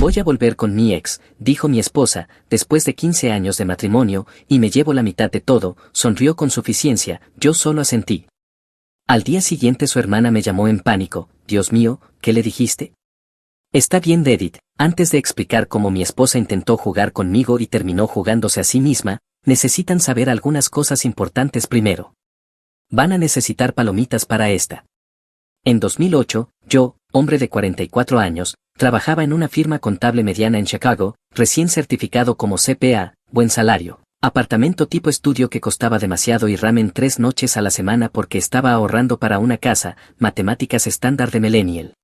Voy a volver con mi ex, dijo mi esposa, después de 15 años de matrimonio, y me llevo la mitad de todo, sonrió con suficiencia, yo solo asentí. Al día siguiente su hermana me llamó en pánico, Dios mío, ¿qué le dijiste? Está bien, Edith, antes de explicar cómo mi esposa intentó jugar conmigo y terminó jugándose a sí misma, necesitan saber algunas cosas importantes primero. Van a necesitar palomitas para esta. En 2008, yo, hombre de 44 años, trabajaba en una firma contable mediana en Chicago, recién certificado como CPA, buen salario, apartamento tipo estudio que costaba demasiado y ramen 3 noches a la semana porque estaba ahorrando para una casa, matemáticas estándar de millennial.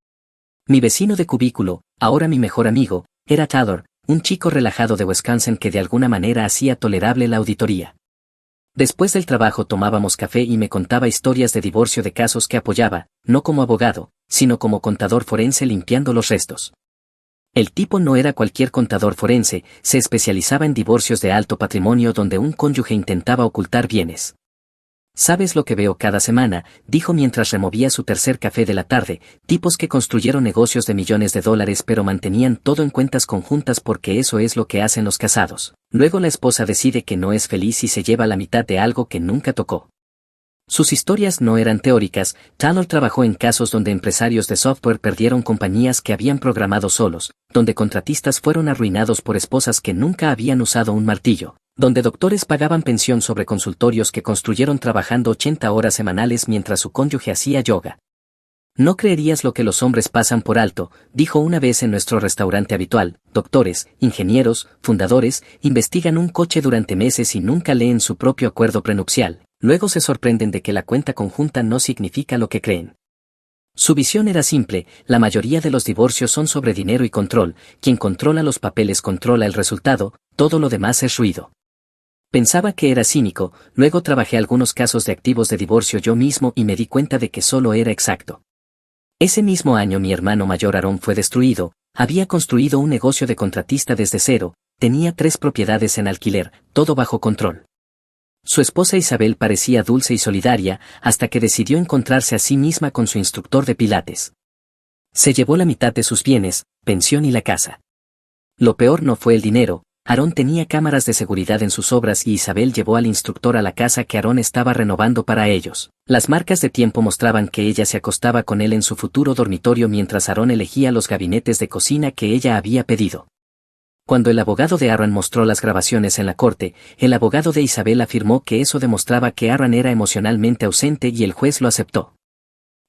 Mi vecino de cubículo, ahora mi mejor amigo, era Taylor, un chico relajado de Wisconsin que de alguna manera hacía tolerable la auditoría. Después del trabajo tomábamos café y me contaba historias de divorcio de casos que apoyaba, no como abogado, sino como contador forense limpiando los restos. El tipo no era cualquier contador forense, se especializaba en divorcios de alto patrimonio donde un cónyuge intentaba ocultar bienes. ¿Sabes lo que veo cada semana?, dijo mientras removía su tercer café de la tarde, tipos que construyeron negocios de millones de dólares pero mantenían todo en cuentas conjuntas porque eso es lo que hacen los casados. Luego la esposa decide que no es feliz y se lleva la mitad de algo que nunca tocó. Sus historias no eran teóricas, Taylor trabajó en casos donde empresarios de software perdieron compañías que habían programado solos, donde contratistas fueron arruinados por esposas que nunca habían usado un martillo, donde doctores pagaban pensión sobre consultorios que construyeron trabajando 80 horas semanales mientras su cónyuge hacía yoga. No creerías lo que los hombres pasan por alto, dijo una vez en nuestro restaurante habitual, doctores, ingenieros, fundadores, investigan un coche durante meses y nunca leen su propio acuerdo prenupcial, luego se sorprenden de que la cuenta conjunta no significa lo que creen. Su visión era simple, la mayoría de los divorcios son sobre dinero y control, quien controla los papeles controla el resultado, todo lo demás es ruido. Pensaba que era cínico, luego trabajé algunos casos de activos de divorcio yo mismo y me di cuenta de que solo era exacto. Ese mismo año mi hermano mayor Aaron fue destruido, había construido un negocio de contratista desde cero, tenía 3 propiedades en alquiler, todo bajo control. Su esposa Isabel parecía dulce y solidaria, hasta que decidió encontrarse a sí misma con su instructor de pilates. Se llevó la mitad de sus bienes, pensión y la casa. Lo peor no fue el dinero. Aaron tenía cámaras de seguridad en sus obras y Isabel llevó al instructor a la casa que Aaron estaba renovando para ellos. Las marcas de tiempo mostraban que ella se acostaba con él en su futuro dormitorio mientras Aaron elegía los gabinetes de cocina que ella había pedido. Cuando el abogado de Aaron mostró las grabaciones en la corte, el abogado de Isabel afirmó que eso demostraba que Aaron era emocionalmente ausente y el juez lo aceptó.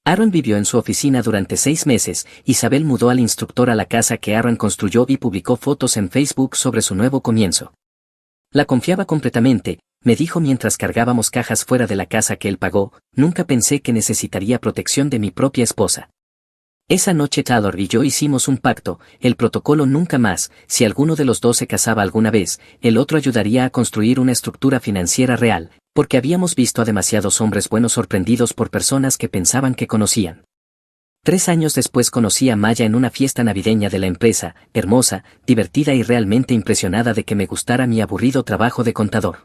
Aaron vivió en su oficina durante 6 meses, Isabel mudó al instructor a la casa que Aaron construyó y publicó fotos en Facebook sobre su nuevo comienzo. La confiaba completamente, me dijo mientras cargábamos cajas fuera de la casa que él pagó, nunca pensé que necesitaría protección de mi propia esposa. Esa noche Taylor y yo hicimos un pacto, el protocolo nunca más, si alguno de los dos se casaba alguna vez, el otro ayudaría a construir una estructura financiera real, porque habíamos visto a demasiados hombres buenos sorprendidos por personas que pensaban que conocían. 3 años después conocí a Maya en una fiesta navideña de la empresa, hermosa, divertida y realmente impresionada de que me gustara mi aburrido trabajo de contador.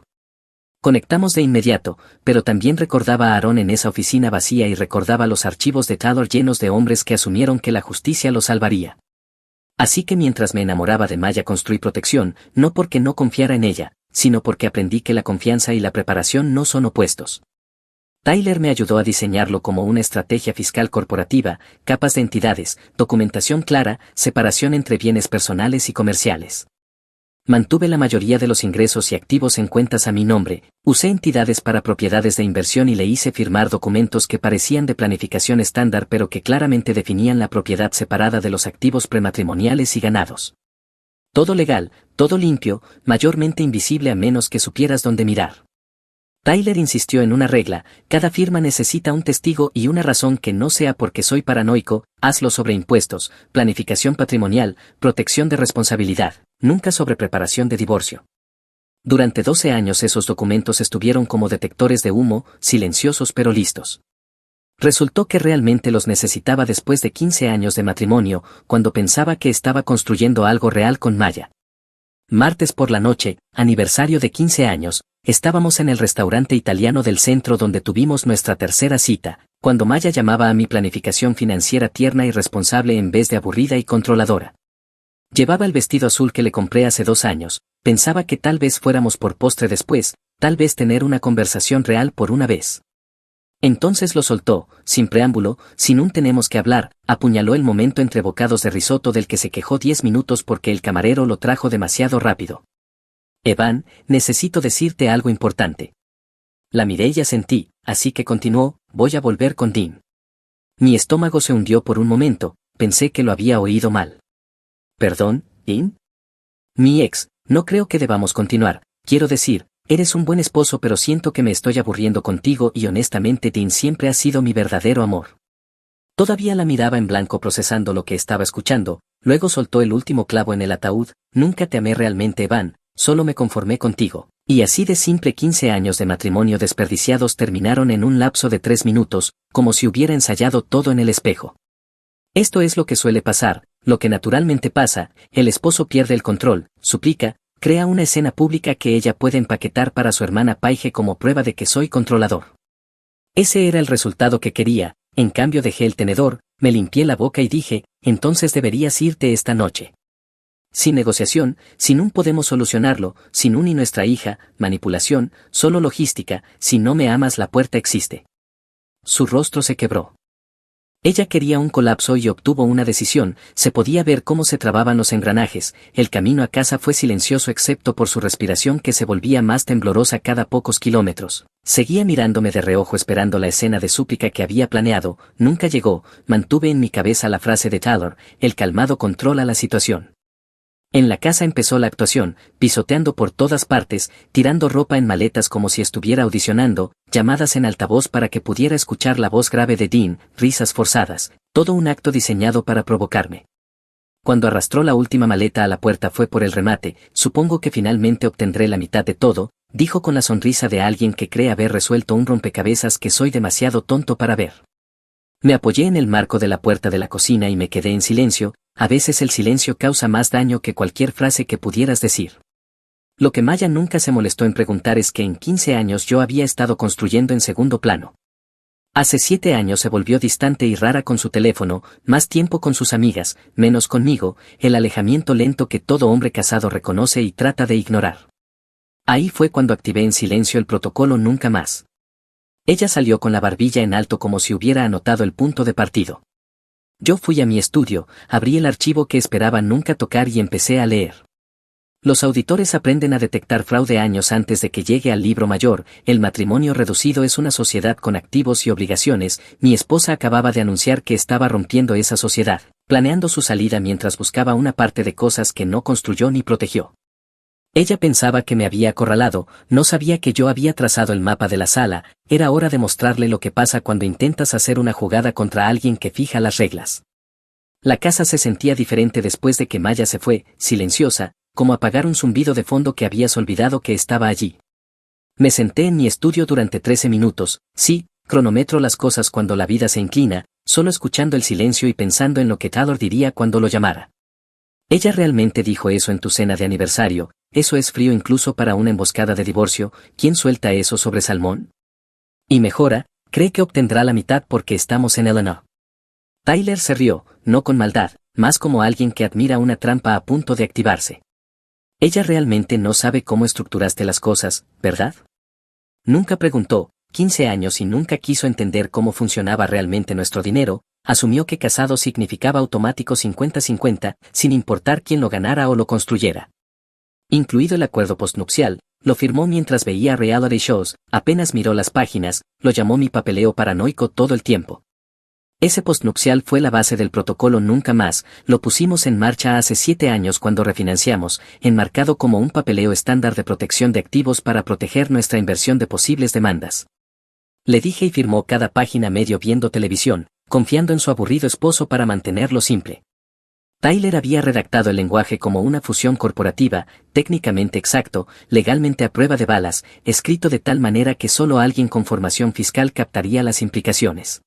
Conectamos de inmediato, pero también recordaba a Aaron en esa oficina vacía y recordaba los archivos de Taylor llenos de hombres que asumieron que la justicia lo salvaría. Así que mientras me enamoraba de Maya construí protección, no porque no confiara en ella, sino porque aprendí que la confianza y la preparación no son opuestos. Tyler me ayudó a diseñarlo como una estrategia fiscal corporativa, capas de entidades, documentación clara, separación entre bienes personales y comerciales. Mantuve la mayoría de los ingresos y activos en cuentas a mi nombre, usé entidades para propiedades de inversión y le hice firmar documentos que parecían de planificación estándar pero que claramente definían la propiedad separada de los activos prematrimoniales y ganados. Todo legal, todo limpio, mayormente invisible a menos que supieras dónde mirar. Tyler insistió en una regla, cada firma necesita un testigo y una razón que no sea porque soy paranoico, hazlo sobre impuestos, planificación patrimonial, protección de responsabilidad, nunca sobre preparación de divorcio. Durante 12 años esos documentos estuvieron como detectores de humo, silenciosos pero listos. Resultó que realmente los necesitaba después de 15 años de matrimonio, cuando pensaba que estaba construyendo algo real con Maya. Martes por la noche, aniversario de 15 años, estábamos en el restaurante italiano del centro donde tuvimos nuestra tercera cita, cuando Maya llamaba a mi planificación financiera tierna y responsable en vez de aburrida y controladora. Llevaba el vestido azul que le compré hace 2 años, pensaba que tal vez fuéramos por postre después, tal vez tener una conversación real por una vez. Entonces lo soltó, sin preámbulo, sin un tenemos que hablar, apuñaló el momento entre bocados de risotto del que se quejó 10 minutos porque el camarero lo trajo demasiado rápido. Evan, necesito decirte algo importante. La miré y asentí, así que continuó, voy a volver con Dean. Mi estómago se hundió por un momento, pensé que lo había oído mal. ¿Perdón, Dean? Mi ex, no creo que debamos continuar, quiero decir, eres un buen esposo pero siento que me estoy aburriendo contigo y honestamente Dean siempre ha sido mi verdadero amor. Todavía la miraba en blanco procesando lo que estaba escuchando, luego soltó el último clavo en el ataúd, nunca te amé realmente Evan, solo me conformé contigo. Y así de simple 15 años de matrimonio desperdiciados terminaron en un lapso de 3 minutos, como si hubiera ensayado todo en el espejo. Esto es lo que suele pasar, lo que naturalmente pasa, el esposo pierde el control, suplica, crea una escena pública que ella puede empaquetar para su hermana Paige como prueba de que soy controlador. Ese era el resultado que quería, en cambio dejé el tenedor, me limpié la boca y dije, entonces deberías irte esta noche. Sin negociación, sin un podemos solucionarlo, sin un y nuestra hija, manipulación, solo logística, si no me amas la puerta existe. Su rostro se quebró. Ella quería un colapso y obtuvo una decisión, se podía ver cómo se trababan los engranajes, el camino a casa fue silencioso excepto por su respiración que se volvía más temblorosa cada pocos kilómetros. Seguía mirándome de reojo esperando la escena de súplica que había planeado, nunca llegó, mantuve en mi cabeza la frase de Taylor, el calmado controla la situación. En la casa empezó la actuación, pisoteando por todas partes, tirando ropa en maletas como si estuviera audicionando, llamadas en altavoz para que pudiera escuchar la voz grave de Dean, risas forzadas, todo un acto diseñado para provocarme. Cuando arrastró la última maleta a la puerta fue por el remate, supongo que finalmente obtendré la mitad de todo, dijo con la sonrisa de alguien que cree haber resuelto un rompecabezas que soy demasiado tonto para ver. Me apoyé en el marco de la puerta de la cocina y me quedé en silencio, a veces el silencio causa más daño que cualquier frase que pudieras decir. Lo que Maya nunca se molestó en preguntar es que en 15 años yo había estado construyendo en segundo plano. Hace 7 años se volvió distante y rara con su teléfono, más tiempo con sus amigas, menos conmigo, el alejamiento lento que todo hombre casado reconoce y trata de ignorar. Ahí fue cuando activé en silencio el protocolo nunca más. Ella salió con la barbilla en alto como si hubiera anotado el punto de partido. Yo fui a mi estudio, abrí el archivo que esperaba nunca tocar y empecé a leer. Los auditores aprenden a detectar fraude años antes de que llegue al libro mayor, el matrimonio reducido es una sociedad con activos y obligaciones, mi esposa acababa de anunciar que estaba rompiendo esa sociedad, planeando su salida mientras buscaba una parte de cosas que no construyó ni protegió. Ella pensaba que me había acorralado, no sabía que yo había trazado el mapa de la sala, era hora de mostrarle lo que pasa cuando intentas hacer una jugada contra alguien que fija las reglas. La casa se sentía diferente después de que Maya se fue, silenciosa, como apagar un zumbido de fondo que habías olvidado que estaba allí. Me senté en mi estudio durante 13 minutos, sí, cronometro las cosas cuando la vida se inclina, solo escuchando el silencio y pensando en lo que Taylor diría cuando lo llamara. Ella realmente dijo eso en tu cena de aniversario, eso es frío incluso para una emboscada de divorcio, ¿quién suelta eso sobre Salmón? Y mejora, cree que obtendrá la mitad porque estamos en Eleanor. Tyler se rió, no con maldad, más como alguien que admira una trampa a punto de activarse. Ella realmente no sabe cómo estructuraste las cosas, ¿verdad? Nunca preguntó, 15 años y nunca quiso entender cómo funcionaba realmente nuestro dinero, asumió que casado significaba automático 50-50, sin importar quién lo ganara o lo construyera. Incluido el acuerdo postnupcial, lo firmó mientras veía reality shows, apenas miró las páginas, lo llamó mi papeleo paranoico todo el tiempo. Ese postnupcial fue la base del protocolo nunca más, lo pusimos en marcha hace 7 años cuando refinanciamos, enmarcado como un papeleo estándar de protección de activos para proteger nuestra inversión de posibles demandas. Le dije y firmó cada página medio viendo televisión, confiando en su aburrido esposo para mantenerlo simple. Tyler había redactado el lenguaje como una fusión corporativa, técnicamente exacto, legalmente a prueba de balas, escrito de tal manera que solo alguien con formación fiscal captaría las implicaciones.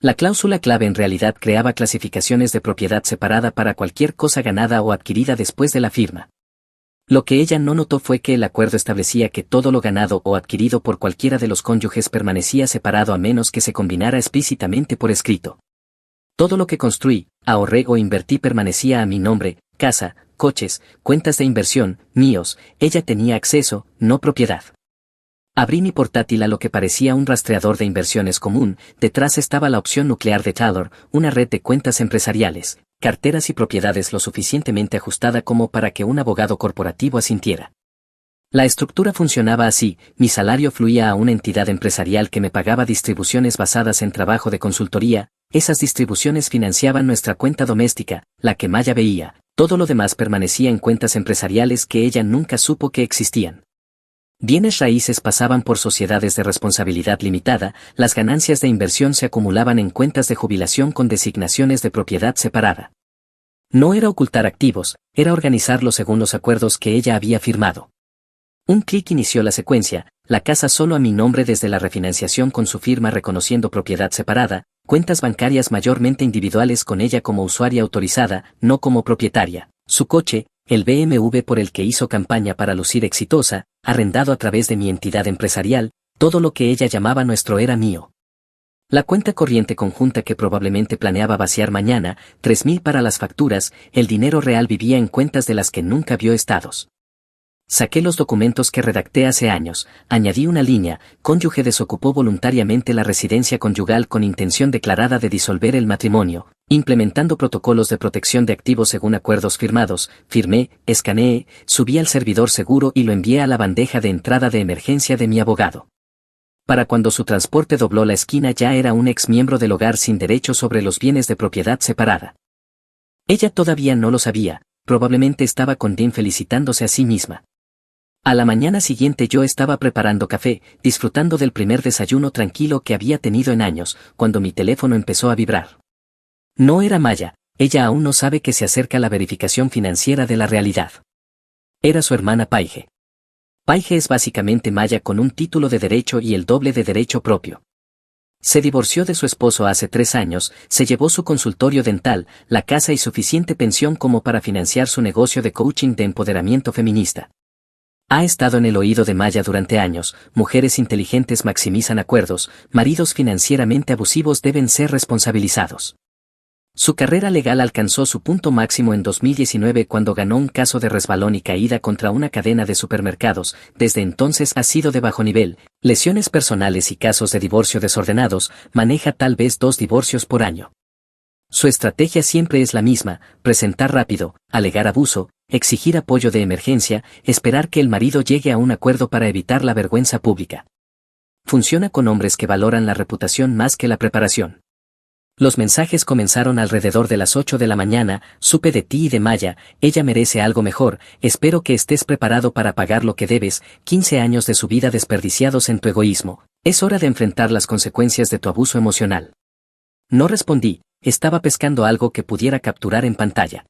La cláusula clave en realidad creaba clasificaciones de propiedad separada para cualquier cosa ganada o adquirida después de la firma. Lo que ella no notó fue que el acuerdo establecía que todo lo ganado o adquirido por cualquiera de los cónyuges permanecía separado a menos que se combinara explícitamente por escrito. Todo lo que construí, ahorré o invertí permanecía a mi nombre, casa, coches, cuentas de inversión, míos, ella tenía acceso, no propiedad. Abrí mi portátil a lo que parecía un rastreador de inversiones común, detrás estaba la opción nuclear de Taylor, una red de cuentas empresariales, carteras y propiedades lo suficientemente ajustada como para que un abogado corporativo asintiera. La estructura funcionaba así, mi salario fluía a una entidad empresarial que me pagaba distribuciones basadas en trabajo de consultoría, esas distribuciones financiaban nuestra cuenta doméstica, la que Maya veía, todo lo demás permanecía en cuentas empresariales que ella nunca supo que existían. Bienes raíces pasaban por sociedades de responsabilidad limitada, las ganancias de inversión se acumulaban en cuentas de jubilación con designaciones de propiedad separada. No era ocultar activos, era organizarlos según los acuerdos que ella había firmado. Un clic inició la secuencia, la casa solo a mi nombre desde la refinanciación con su firma reconociendo propiedad separada, cuentas bancarias mayormente individuales con ella como usuaria autorizada, no como propietaria, su coche, el BMW por el que hizo campaña para lucir exitosa, arrendado a través de mi entidad empresarial, todo lo que ella llamaba nuestro era mío. La cuenta corriente conjunta que probablemente planeaba vaciar mañana, 3.000 para las facturas, el dinero real vivía en cuentas de las que nunca vio estados. Saqué los documentos que redacté hace años, añadí una línea, cónyuge desocupó voluntariamente la residencia conyugal con intención declarada de disolver el matrimonio, implementando protocolos de protección de activos según acuerdos firmados, firmé, escaneé, subí al servidor seguro y lo envié a la bandeja de entrada de emergencia de mi abogado. Para cuando su transporte dobló la esquina ya era un ex miembro del hogar sin derecho sobre los bienes de propiedad separada. Ella todavía no lo sabía, probablemente estaba con Dean felicitándose a sí misma. A la mañana siguiente yo estaba preparando café, disfrutando del primer desayuno tranquilo que había tenido en años, cuando mi teléfono empezó a vibrar. No era Maya, ella aún no sabe que se acerca la verificación financiera de la realidad. Era su hermana Paige. Paige es básicamente Maya con un título de derecho y el doble de derecho propio. Se divorció de su esposo hace 3 años, se llevó su consultorio dental, la casa y suficiente pensión como para financiar su negocio de coaching de empoderamiento feminista. Ha estado en el oído de Maya durante años, mujeres inteligentes maximizan acuerdos, maridos financieramente abusivos deben ser responsabilizados. Su carrera legal alcanzó su punto máximo en 2019 cuando ganó un caso de resbalón y caída contra una cadena de supermercados, desde entonces ha sido de bajo nivel, lesiones personales y casos de divorcio desordenados, maneja tal vez 2 divorcios por año. Su estrategia siempre es la misma, presentar rápido, alegar abuso, exigir apoyo de emergencia, esperar que el marido llegue a un acuerdo para evitar la vergüenza pública. Funciona con hombres que valoran la reputación más que la preparación. Los mensajes comenzaron alrededor de las 8 de la mañana, supe de ti y de Maya, ella merece algo mejor, espero que estés preparado para pagar lo que debes, 15 años de su vida desperdiciados en tu egoísmo, es hora de enfrentar las consecuencias de tu abuso emocional. No respondí, estaba pescando algo que pudiera capturar en pantalla.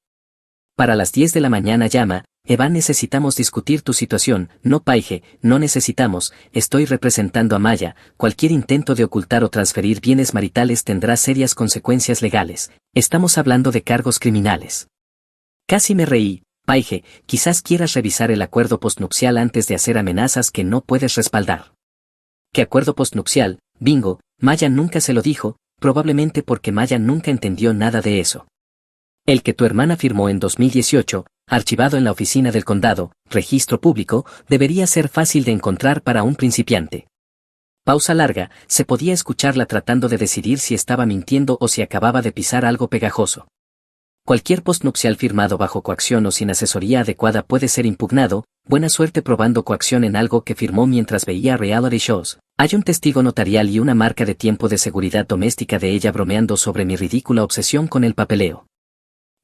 Para las 10 de la mañana llama, Evan necesitamos discutir tu situación, no Paige, no necesitamos, estoy representando a Maya, cualquier intento de ocultar o transferir bienes maritales tendrá serias consecuencias legales, estamos hablando de cargos criminales. Casi me reí, Paige, quizás quieras revisar el acuerdo postnupcial antes de hacer amenazas que no puedes respaldar. ¿Qué acuerdo postnupcial? Bingo, Maya nunca se lo dijo, probablemente porque Maya nunca entendió nada de eso. El que tu hermana firmó en 2018, archivado en la oficina del condado, registro público, debería ser fácil de encontrar para un principiante. Pausa larga, se podía escucharla tratando de decidir si estaba mintiendo o si acababa de pisar algo pegajoso. Cualquier postnupcial firmado bajo coacción o sin asesoría adecuada puede ser impugnado, buena suerte probando coacción en algo que firmó mientras veía reality shows. Hay un testigo notarial y una marca de tiempo de seguridad doméstica de ella bromeando sobre mi ridícula obsesión con el papeleo.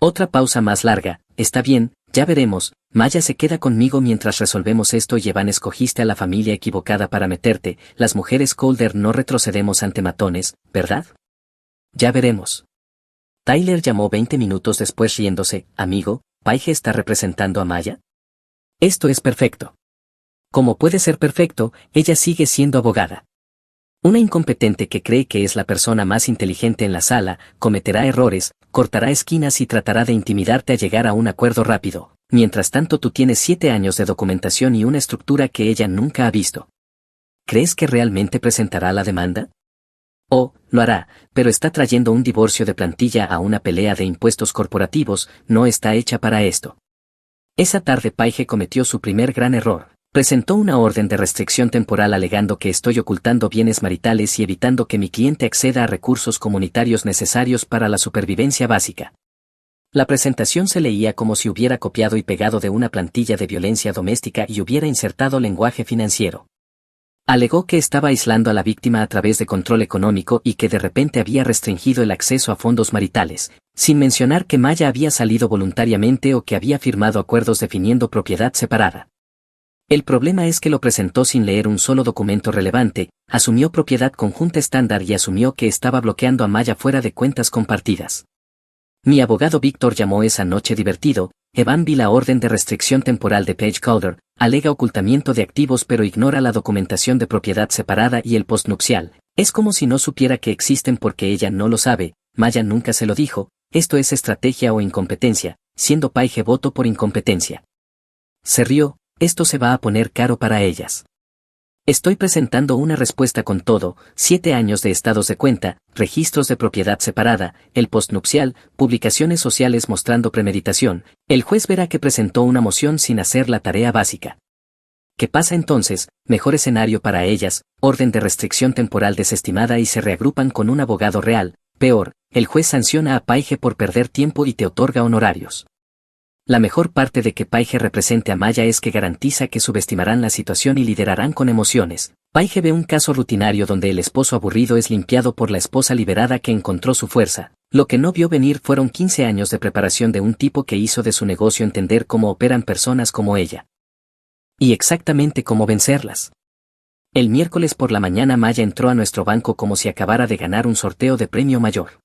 Otra pausa más larga, está bien, ya veremos, Maya se queda conmigo mientras resolvemos esto y Evan escogiste a la familia equivocada para meterte, las mujeres Calder no retrocedemos ante matones, ¿verdad? Ya veremos. Tyler llamó 20 minutos después riéndose, amigo, ¿Paige está representando a Maya? Esto es perfecto. Como puede ser perfecto, ella sigue siendo abogada. Una incompetente que cree que es la persona más inteligente en la sala, cometerá errores, cortará esquinas y tratará de intimidarte a llegar a un acuerdo rápido. Mientras tanto tú tienes 7 años de documentación y una estructura que ella nunca ha visto. ¿Crees que realmente presentará la demanda? Lo hará, pero está trayendo un divorcio de plantilla a una pelea de impuestos corporativos, no está hecha para esto. Esa tarde Paige cometió su primer gran error. Presentó una orden de restricción temporal alegando que estoy ocultando bienes maritales y evitando que mi cliente acceda a recursos comunitarios necesarios para la supervivencia básica. La presentación se leía como si hubiera copiado y pegado de una plantilla de violencia doméstica y hubiera insertado lenguaje financiero. Alegó que estaba aislando a la víctima a través de control económico y que de repente había restringido el acceso a fondos maritales, sin mencionar que Maya había salido voluntariamente o que había firmado acuerdos definiendo propiedad separada. El problema es que lo presentó sin leer un solo documento relevante, asumió propiedad conjunta estándar y asumió que estaba bloqueando a Maya fuera de cuentas compartidas. Mi abogado Víctor llamó esa noche divertido. Evan vi la orden de restricción temporal de Paige Calder, alega ocultamiento de activos pero ignora la documentación de propiedad separada y el postnupcial. Es como si no supiera que existen porque ella no lo sabe, Maya nunca se lo dijo, esto es estrategia o incompetencia, siendo Paige voto por incompetencia. Se rió, esto se va a poner caro para ellas. Estoy presentando una respuesta con todo, 7 años de estados de cuenta, registros de propiedad separada, el postnupcial, publicaciones sociales mostrando premeditación, el juez verá que presentó una moción sin hacer la tarea básica. ¿Qué pasa entonces? Mejor escenario para ellas, orden de restricción temporal desestimada y se reagrupan con un abogado real, peor, el juez sanciona a Paige por perder tiempo y te otorga honorarios. La mejor parte de que Paige represente a Maya es que garantiza que subestimarán la situación y liderarán con emociones. Paige ve un caso rutinario donde el esposo aburrido es limpiado por la esposa liberada que encontró su fuerza. Lo que no vio venir fueron 15 años de preparación de un tipo que hizo de su negocio entender cómo operan personas como ella. Y exactamente cómo vencerlas. El miércoles por la mañana Maya entró a nuestro banco como si acabara de ganar un sorteo de premio mayor.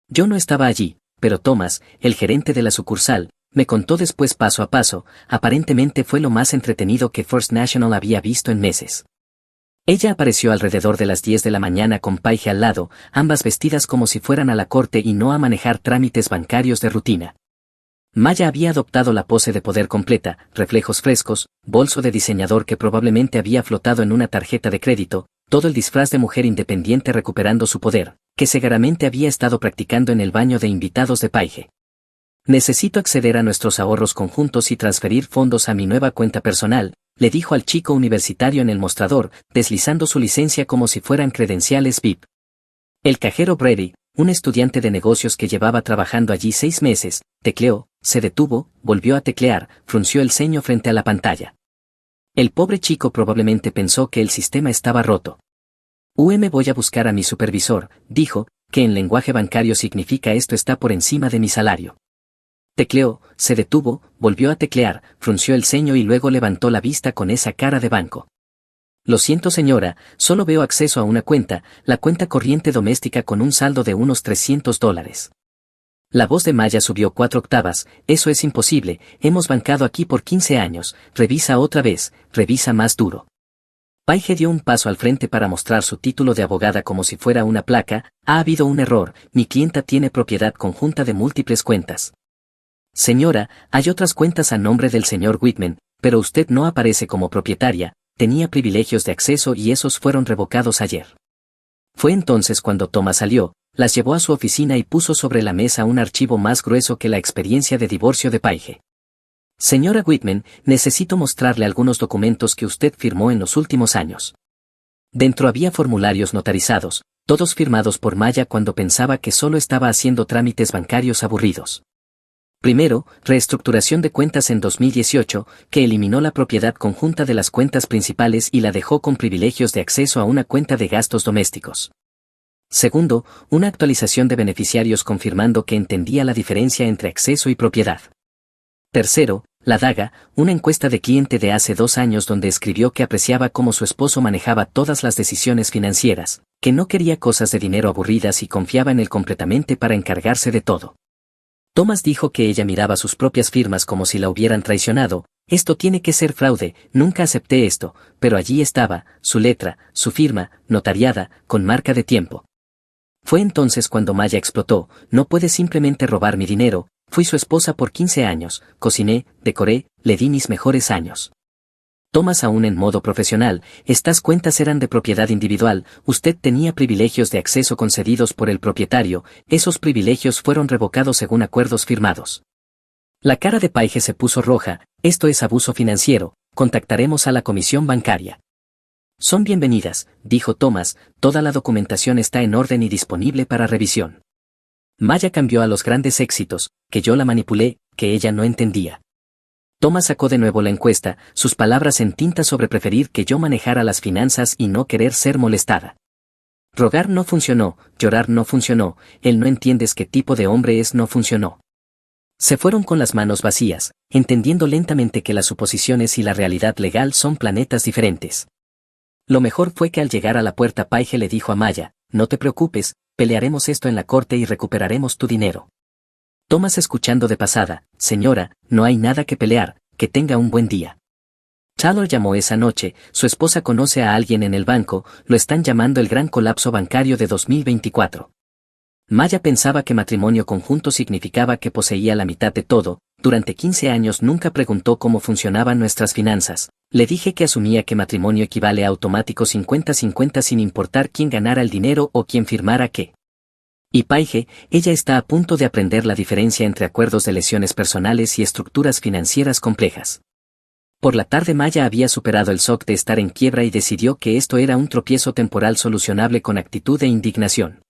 Yo no estaba allí, pero Thomas, el gerente de la sucursal, me contó después paso a paso, aparentemente fue lo más entretenido que First National había visto en meses. Ella apareció alrededor de las 10 de la mañana con Paige al lado, ambas vestidas como si fueran a la corte y no a manejar trámites bancarios de rutina. Maya había adoptado la pose de poder completa, reflejos frescos, bolso de diseñador que probablemente había flotado en una tarjeta de crédito, todo el disfraz de mujer independiente recuperando su poder, que seguramente había estado practicando en el baño de invitados de Paige. Necesito acceder a nuestros ahorros conjuntos y transferir fondos a mi nueva cuenta personal, le dijo al chico universitario en el mostrador, deslizando su licencia como si fueran credenciales VIP. El cajero Brady, un estudiante de negocios que llevaba trabajando allí 6 meses, tecleó, se detuvo, volvió a teclear, frunció el ceño frente a la pantalla. El pobre chico probablemente pensó que el sistema estaba roto. Voy a buscar a mi supervisor, dijo, que en lenguaje bancario significa esto está por encima de mi salario. Tecleó, se detuvo, volvió a teclear, frunció el ceño y luego levantó la vista con esa cara de banco. Lo siento señora, solo veo acceso a una cuenta, la cuenta corriente doméstica con un saldo de unos $300. La voz de Maya subió 4 octavas, eso es imposible, hemos bancado aquí por 15 años, revisa otra vez, revisa más duro. Paige dio un paso al frente para mostrar su título de abogada como si fuera una placa, ha habido un error, mi clienta tiene propiedad conjunta de múltiples cuentas. Señora, hay otras cuentas a nombre del señor Whitman, pero usted no aparece como propietaria, tenía privilegios de acceso y esos fueron revocados ayer. Fue entonces cuando Thomas salió, las llevó a su oficina y puso sobre la mesa un archivo más grueso que la experiencia de divorcio de Paige. Señora Whitman, necesito mostrarle algunos documentos que usted firmó en los últimos años. Dentro había formularios notarizados, todos firmados por Maya cuando pensaba que solo estaba haciendo trámites bancarios aburridos. Primero, reestructuración de cuentas en 2018, que eliminó la propiedad conjunta de las cuentas principales y la dejó con privilegios de acceso a una cuenta de gastos domésticos. Segundo, una actualización de beneficiarios confirmando que entendía la diferencia entre acceso y propiedad. Tercero, la DAGA, una encuesta de cliente de hace 2 años donde escribió que apreciaba cómo su esposo manejaba todas las decisiones financieras, que no quería cosas de dinero aburridas y confiaba en él completamente para encargarse de todo. Thomas dijo que ella miraba sus propias firmas como si la hubieran traicionado, esto tiene que ser fraude, nunca acepté esto, pero allí estaba, su letra, su firma, notariada, con marca de tiempo. Fue entonces cuando Maya explotó, no puede simplemente robar mi dinero, fui su esposa por 15 años, cociné, decoré, le di mis mejores años. Tomás aún en modo profesional, estas cuentas eran de propiedad individual, usted tenía privilegios de acceso concedidos por el propietario, esos privilegios fueron revocados según acuerdos firmados. La cara de Paige se puso roja, esto es abuso financiero, contactaremos a la comisión bancaria. Son bienvenidas, dijo Tomás, toda la documentación está en orden y disponible para revisión. Maya cambió a los grandes éxitos, que yo la manipulé, que ella no entendía. Tomás sacó de nuevo la encuesta, sus palabras en tinta sobre preferir que yo manejara las finanzas y no querer ser molestada. Rogar no funcionó, llorar no funcionó, el no entiendes qué tipo de hombre es no funcionó. Se fueron con las manos vacías, entendiendo lentamente que las suposiciones y la realidad legal son planetas diferentes. Lo mejor fue que al llegar a la puerta Paige le dijo a Maya, no te preocupes, pelearemos esto en la corte y recuperaremos tu dinero. Tomás escuchando de pasada, señora, no hay nada que pelear, que tenga un buen día. Taylor llamó esa noche, su esposa conoce a alguien en el banco, lo están llamando el gran colapso bancario de 2024. Maya pensaba que matrimonio conjunto significaba que poseía la mitad de todo, durante 15 años nunca preguntó cómo funcionaban nuestras finanzas, le dije que asumía que matrimonio equivale a automático 50-50 sin importar quién ganara el dinero o quién firmara qué. Y Paige, ella está a punto de aprender la diferencia entre acuerdos de lesiones personales y estructuras financieras complejas. Por la tarde Maya había superado el shock de estar en quiebra y decidió que esto era un tropiezo temporal solucionable con actitud e indignación.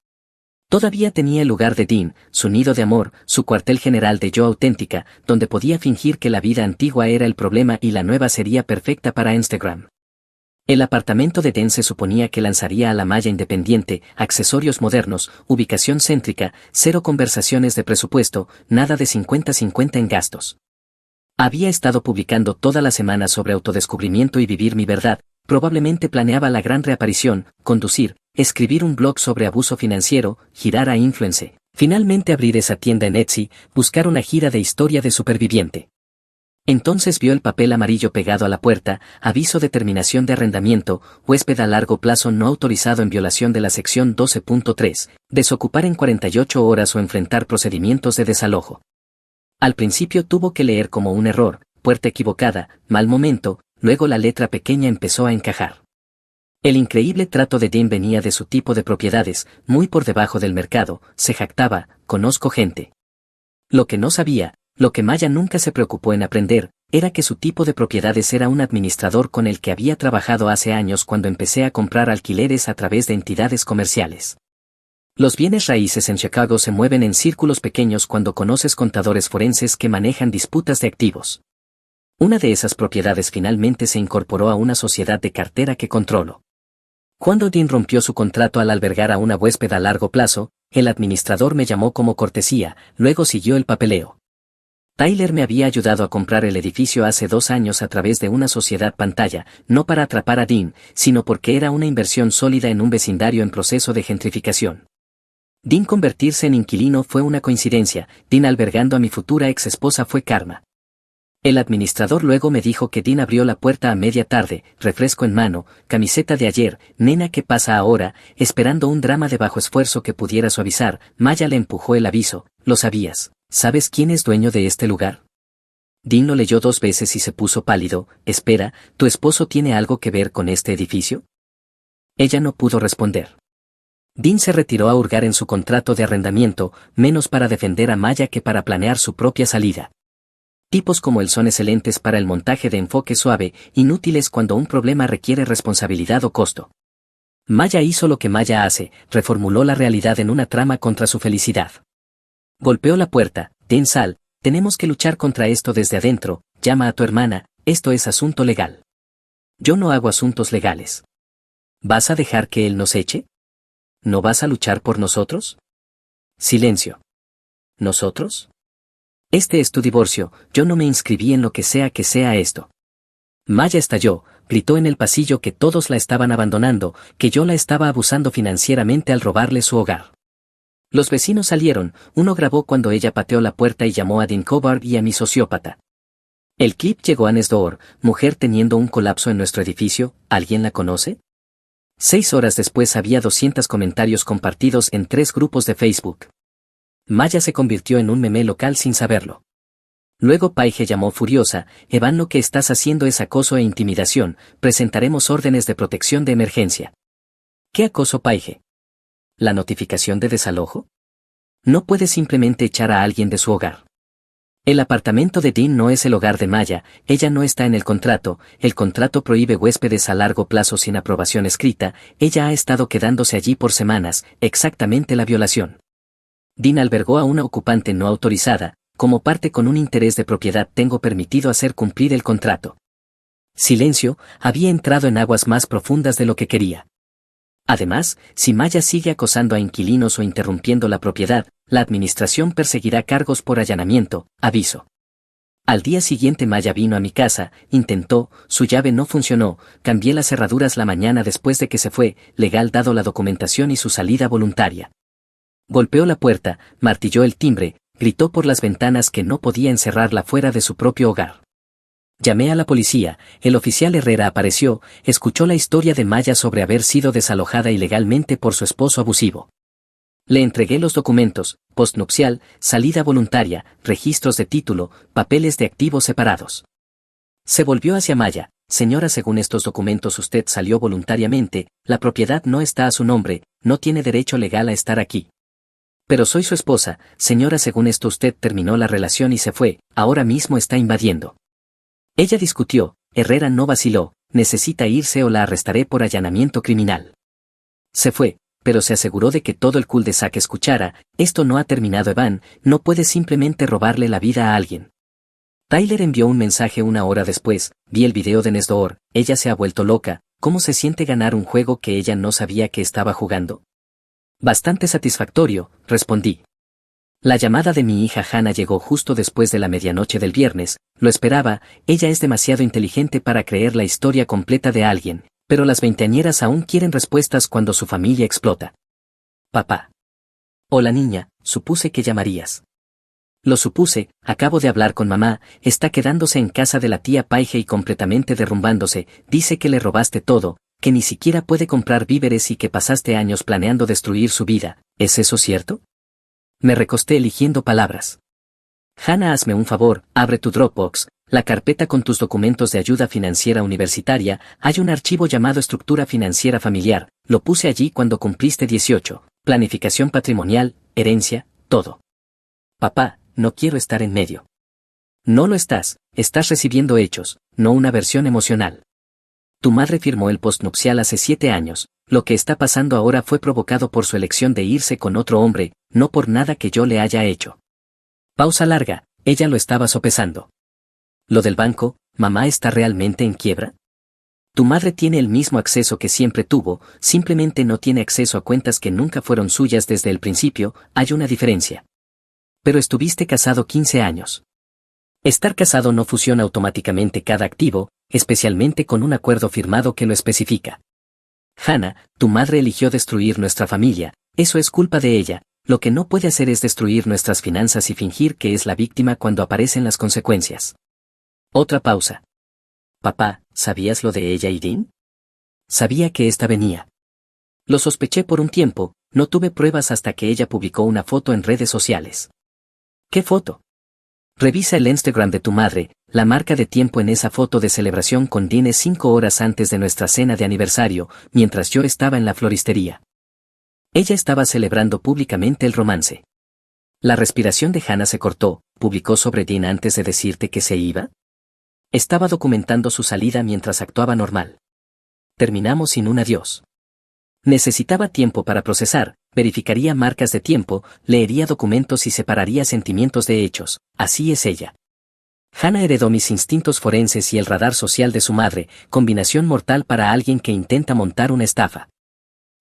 Todavía tenía el lugar de Dean, su nido de amor, su cuartel general de yo auténtica, donde podía fingir que la vida antigua era el problema y la nueva sería perfecta para Instagram. El apartamento de Den se suponía que lanzaría a la Maya independiente, accesorios modernos, ubicación céntrica, cero conversaciones de presupuesto, nada de 50-50 en gastos. Había estado publicando toda la semana sobre autodescubrimiento y vivir mi verdad, probablemente planeaba la gran reaparición, conducir, escribir un blog sobre abuso financiero, girar a influencer, finalmente abrir esa tienda en Etsy, buscar una gira de historia de superviviente. Entonces vio el papel amarillo pegado a la puerta, aviso de terminación de arrendamiento, huésped a largo plazo no autorizado en violación de la sección 12.3, desocupar en 48 horas o enfrentar procedimientos de desalojo. Al principio tuvo que leer como un error, puerta equivocada, mal momento, luego la letra pequeña empezó a encajar. El increíble trato de Dean venía de su tipo de propiedades, muy por debajo del mercado, se jactaba, conozco gente. Lo que no sabía, lo que Maya nunca se preocupó en aprender, era que su tipo de propiedades era un administrador con el que había trabajado hace años cuando empecé a comprar alquileres a través de entidades comerciales. Los bienes raíces en Chicago se mueven en círculos pequeños cuando conoces contadores forenses que manejan disputas de activos. Una de esas propiedades finalmente se incorporó a una sociedad de cartera que controlo. Cuando Dean rompió su contrato al albergar a una huésped a largo plazo, el administrador me llamó como cortesía, luego siguió el papeleo. Tyler me había ayudado a comprar el edificio hace 2 años a través de una sociedad pantalla, no para atrapar a Dean, sino porque era una inversión sólida en un vecindario en proceso de gentrificación. Dean convertirse en inquilino fue una coincidencia, Dean albergando a mi futura ex esposa fue karma. El administrador luego me dijo que Dean abrió la puerta a media tarde, refresco en mano, camiseta de ayer, nena ¿qué pasa ahora?, esperando un drama de bajo esfuerzo que pudiera suavizar. Maya le empujó el aviso, lo sabías, ¿sabes quién es dueño de este lugar? Dean lo leyó 2 veces y se puso pálido, espera, ¿tu esposo tiene algo que ver con este edificio? Ella no pudo responder. Dean se retiró a hurgar en su contrato de arrendamiento, menos para defender a Maya que para planear su propia salida. Tipos como él son excelentes para el montaje de enfoque suave, inútiles cuando un problema requiere responsabilidad o costo. Maya hizo lo que Maya hace, reformuló la realidad en una trama contra su felicidad. Golpeó la puerta, ten sal, tenemos que luchar contra esto desde adentro, llama a tu hermana, esto es asunto legal. Yo no hago asuntos legales. ¿Vas a dejar que él nos eche? ¿No vas a luchar por nosotros? Silencio. ¿Nosotros? Este es tu divorcio, yo no me inscribí en lo que sea esto. Maya estalló, gritó en el pasillo que todos la estaban abandonando, que yo la estaba abusando financieramente al robarle su hogar. Los vecinos salieron, uno grabó cuando ella pateó la puerta y llamó a Dean Covard y a mi sociópata. El clip llegó a Nesdoor, mujer teniendo un colapso en nuestro edificio, ¿alguien la conoce? 6 horas después había 200 comentarios compartidos en 3 grupos de Facebook. Maya se convirtió en un meme local sin saberlo. Luego Paige llamó furiosa, Evan, lo que estás haciendo es acoso e intimidación, presentaremos órdenes de protección de emergencia. ¿Qué acoso, Paige? ¿La notificación de desalojo? No puedes simplemente echar a alguien de su hogar. El apartamento de Dean no es el hogar de Maya, ella no está en el contrato prohíbe huéspedes a largo plazo sin aprobación escrita, ella ha estado quedándose allí por semanas, exactamente la violación. Dean albergó a una ocupante no autorizada, como parte con un interés de propiedad tengo permitido hacer cumplir el contrato. Silencio, había entrado en aguas más profundas de lo que quería. Además, si Maya sigue acosando a inquilinos o interrumpiendo la propiedad, la administración perseguirá cargos por allanamiento, aviso. Al día siguiente Maya vino a mi casa, intentó, su llave no funcionó, cambié las cerraduras la mañana después de que se fue, legal dado la documentación y su salida voluntaria. Golpeó la puerta, martilló el timbre, gritó por las ventanas que no podía encerrarla fuera de su propio hogar. Llamé a la policía, el oficial Herrera apareció, escuchó la historia de Maya sobre haber sido desalojada ilegalmente por su esposo abusivo. Le entregué los documentos, postnupcial, salida voluntaria, registros de título, papeles de activos separados. Se volvió hacia Maya, señora, según estos documentos usted salió voluntariamente, la propiedad no está a su nombre, no tiene derecho legal a estar aquí. Pero soy su esposa, señora, según esto usted terminó la relación y se fue, ahora mismo está invadiendo. Ella discutió, Herrera no vaciló, necesita irse o la arrestaré por allanamiento criminal. Se fue, pero se aseguró de que todo el cul-de-sac escuchara, esto no ha terminado Evan, no puede simplemente robarle la vida a alguien. Tyler envió un mensaje una hora después, vi el video de Nestor, ella se ha vuelto loca, ¿cómo se siente ganar un juego que ella no sabía que estaba jugando? Bastante satisfactorio, respondí. La llamada de mi hija Hannah llegó justo después de la medianoche del viernes, lo esperaba, ella es demasiado inteligente para creer la historia completa de alguien, pero las veinteañeras aún quieren respuestas cuando su familia explota. Papá. Hola niña, supuse que llamarías. Lo supuse, acabo de hablar con mamá, está quedándose en casa de la tía Paige y completamente derrumbándose, dice que le robaste todo, que ni siquiera puede comprar víveres y que pasaste años planeando destruir su vida, ¿es eso cierto? Me recosté eligiendo palabras. Hannah, hazme un favor, abre tu Dropbox, la carpeta con tus documentos de ayuda financiera universitaria, hay un archivo llamado Estructura Financiera Familiar, lo puse allí cuando cumpliste 18, planificación patrimonial, herencia, todo. Papá, no quiero estar en medio. No lo estás recibiendo hechos, no una versión emocional. Tu madre firmó el postnupcial hace 7 años, lo que está pasando ahora fue provocado por su elección de irse con otro hombre, no por nada que yo le haya hecho. Pausa larga, ella lo estaba sopesando. Lo del banco, ¿mamá está realmente en quiebra? Tu madre tiene el mismo acceso que siempre tuvo, simplemente no tiene acceso a cuentas que nunca fueron suyas desde el principio, hay una diferencia. Pero estuviste casado 15 años. Estar casado no fusiona automáticamente cada activo, especialmente con un acuerdo firmado que lo especifica. Hannah, tu madre eligió destruir nuestra familia, eso es culpa de ella, lo que no puede hacer es destruir nuestras finanzas y fingir que es la víctima cuando aparecen las consecuencias. Otra pausa. Papá, ¿sabías lo de ella y Dean? Sabía que esta venía. Lo sospeché por un tiempo, no tuve pruebas hasta que ella publicó una foto en redes sociales. ¿Qué foto? Revisa el Instagram de tu madre, la marca de tiempo en esa foto de celebración con Dean es 5 horas antes de nuestra cena de aniversario, mientras yo estaba en la floristería. Ella estaba celebrando públicamente el romance. La respiración de Hannah se cortó, ¿publicó sobre Dean antes de decirte que se iba? Estaba documentando su salida mientras actuaba normal. Terminamos sin un adiós. Necesitaba tiempo para procesar, verificaría marcas de tiempo, leería documentos y separaría sentimientos de hechos, así es ella. Hannah heredó mis instintos forenses y el radar social de su madre, combinación mortal para alguien que intenta montar una estafa.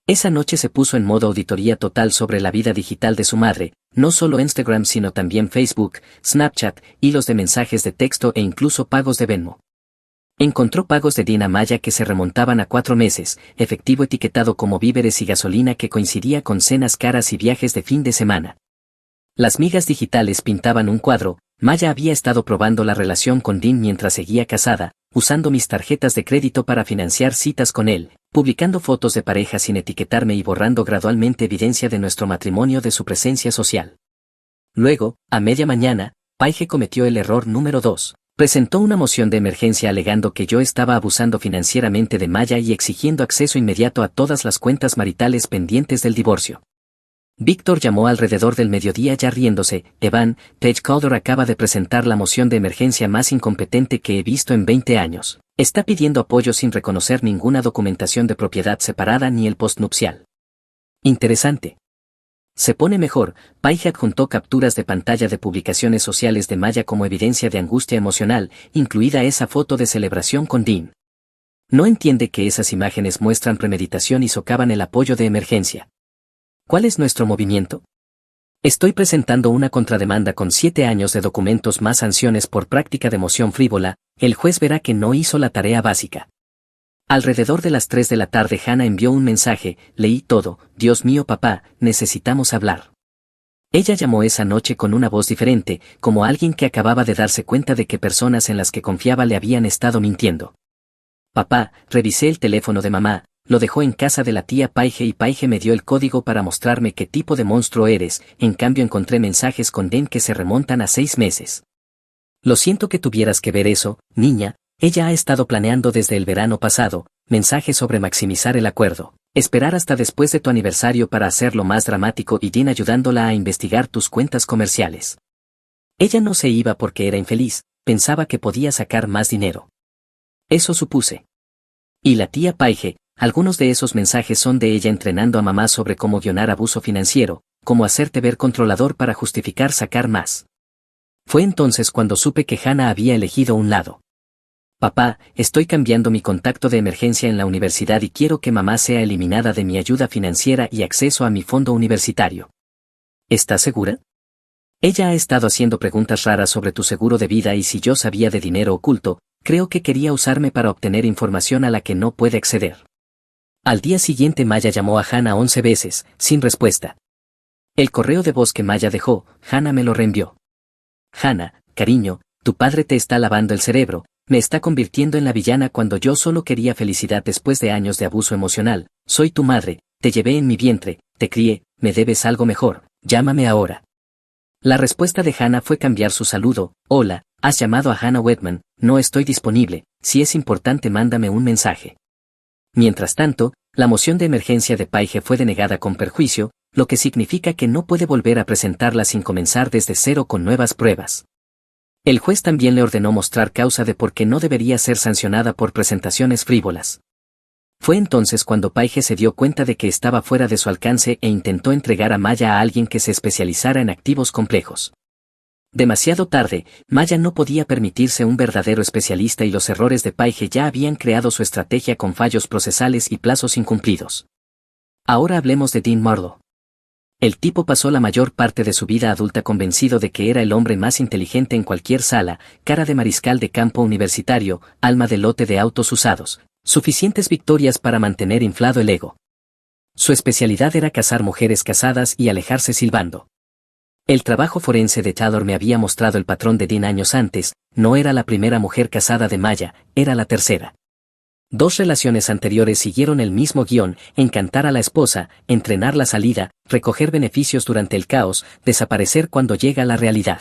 Esa noche se puso en modo auditoría total sobre la vida digital de su madre, no solo Instagram sino también Facebook, Snapchat, hilos de mensajes de texto e incluso pagos de Venmo. Encontró pagos de Dean a Maya que se remontaban a 4 meses, efectivo etiquetado como víveres y gasolina que coincidía con cenas caras y viajes de fin de semana. Las migas digitales pintaban un cuadro, Maya había estado probando la relación con Dean mientras seguía casada, usando mis tarjetas de crédito para financiar citas con él, publicando fotos de pareja sin etiquetarme y borrando gradualmente evidencia de nuestro matrimonio de su presencia social. Luego, a media mañana, Paige cometió el error número 2. Presentó una moción de emergencia alegando que yo estaba abusando financieramente de Maya y exigiendo acceso inmediato a todas las cuentas maritales pendientes del divorcio. Víctor llamó alrededor del mediodía ya riéndose. Evan, Paige Calder acaba de presentar la moción de emergencia más incompetente que he visto en 20 años. Está pidiendo apoyo sin reconocer ninguna documentación de propiedad separada ni el postnupcial. Interesante. Se pone mejor. Paige adjuntó capturas de pantalla de publicaciones sociales de Maya como evidencia de angustia emocional, incluida esa foto de celebración con Dean. No entiende que esas imágenes muestran premeditación y socavan el apoyo de emergencia. ¿Cuál es nuestro movimiento? Estoy presentando una contrademanda con 7 años de documentos más sanciones por práctica de moción frívola. El juez verá que no hizo la tarea básica. Alrededor de las 3 de la tarde Hannah envió un mensaje. Leí todo. Dios mío papá, necesitamos hablar. Ella llamó esa noche con una voz diferente, como alguien que acababa de darse cuenta de que personas en las que confiaba le habían estado mintiendo. Papá, revisé el teléfono de mamá. Lo dejó en casa de la tía Paige y Paige me dio el código para mostrarme qué tipo de monstruo eres. En cambio encontré mensajes con Den que se remontan a 6 meses. Lo siento que tuvieras que ver eso, niña. Ella ha estado planeando desde el verano pasado, mensajes sobre maximizar el acuerdo, esperar hasta después de tu aniversario para hacerlo más dramático y Dean ayudándola a investigar tus cuentas comerciales. Ella no se iba porque era infeliz, pensaba que podía sacar más dinero. Eso supuse. Y la tía Paige, algunos de esos mensajes son de ella entrenando a mamá sobre cómo guionar abuso financiero, cómo hacerte ver controlador para justificar sacar más. Fue entonces cuando supe que Hannah había elegido un lado. Papá, estoy cambiando mi contacto de emergencia en la universidad y quiero que mamá sea eliminada de mi ayuda financiera y acceso a mi fondo universitario. ¿Estás segura? Ella ha estado haciendo preguntas raras sobre tu seguro de vida y si yo sabía de dinero oculto, creo que quería usarme para obtener información a la que no puede acceder. Al día siguiente Maya llamó a Hannah 11 veces, sin respuesta. El correo de voz que Maya dejó, Hannah me lo reenvió. Hannah, cariño, tu padre te está lavando el cerebro. Me está convirtiendo en la villana cuando yo solo quería felicidad después de años de abuso emocional. Soy tu madre, te llevé en mi vientre, te crié, me debes algo mejor, llámame ahora. La respuesta de Hannah fue cambiar su saludo. Hola, has llamado a Hannah Wedman, no estoy disponible, si es importante mándame un mensaje. Mientras tanto, la moción de emergencia de Paige fue denegada con perjuicio, lo que significa que no puede volver a presentarla sin comenzar desde cero con nuevas pruebas. El juez también le ordenó mostrar causa de por qué no debería ser sancionada por presentaciones frívolas. Fue entonces cuando Paige se dio cuenta de que estaba fuera de su alcance e intentó entregar a Maya a alguien que se especializara en activos complejos. Demasiado tarde, Maya no podía permitirse un verdadero especialista y los errores de Paige ya habían creado su estrategia con fallos procesales y plazos incumplidos. Ahora hablemos de Dean Marlowe. El tipo pasó la mayor parte de su vida adulta convencido de que era el hombre más inteligente en cualquier sala, cara de mariscal de campo universitario, alma de lote de autos usados, suficientes victorias para mantener inflado el ego. Su especialidad era cazar mujeres casadas y alejarse silbando. El trabajo forense de Taylor me había mostrado el patrón de Dean años antes, no era la primera mujer casada de Maya, era la tercera. 2 relaciones anteriores siguieron el mismo guión: encantar a la esposa, entrenar la salida, recoger beneficios durante el caos, desaparecer cuando llega la realidad.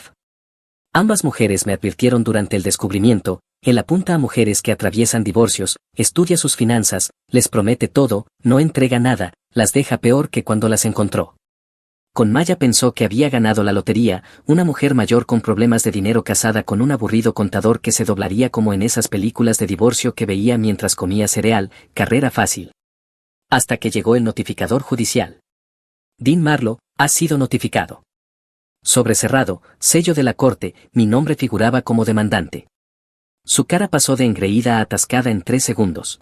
Ambas mujeres me advirtieron durante el descubrimiento: él apunta a mujeres que atraviesan divorcios, estudia sus finanzas, les promete todo, no entrega nada, las deja peor que cuando las encontró. Con Maya pensó que había ganado la lotería, una mujer mayor con problemas de dinero casada con un aburrido contador que se doblaría como en esas películas de divorcio que veía mientras comía cereal, carrera fácil. Hasta que llegó el notificador judicial. Dean Marlowe, ha sido notificado. Sobre cerrado, sello de la corte, mi nombre figuraba como demandante. Su cara pasó de engreída a atascada en 3 segundos.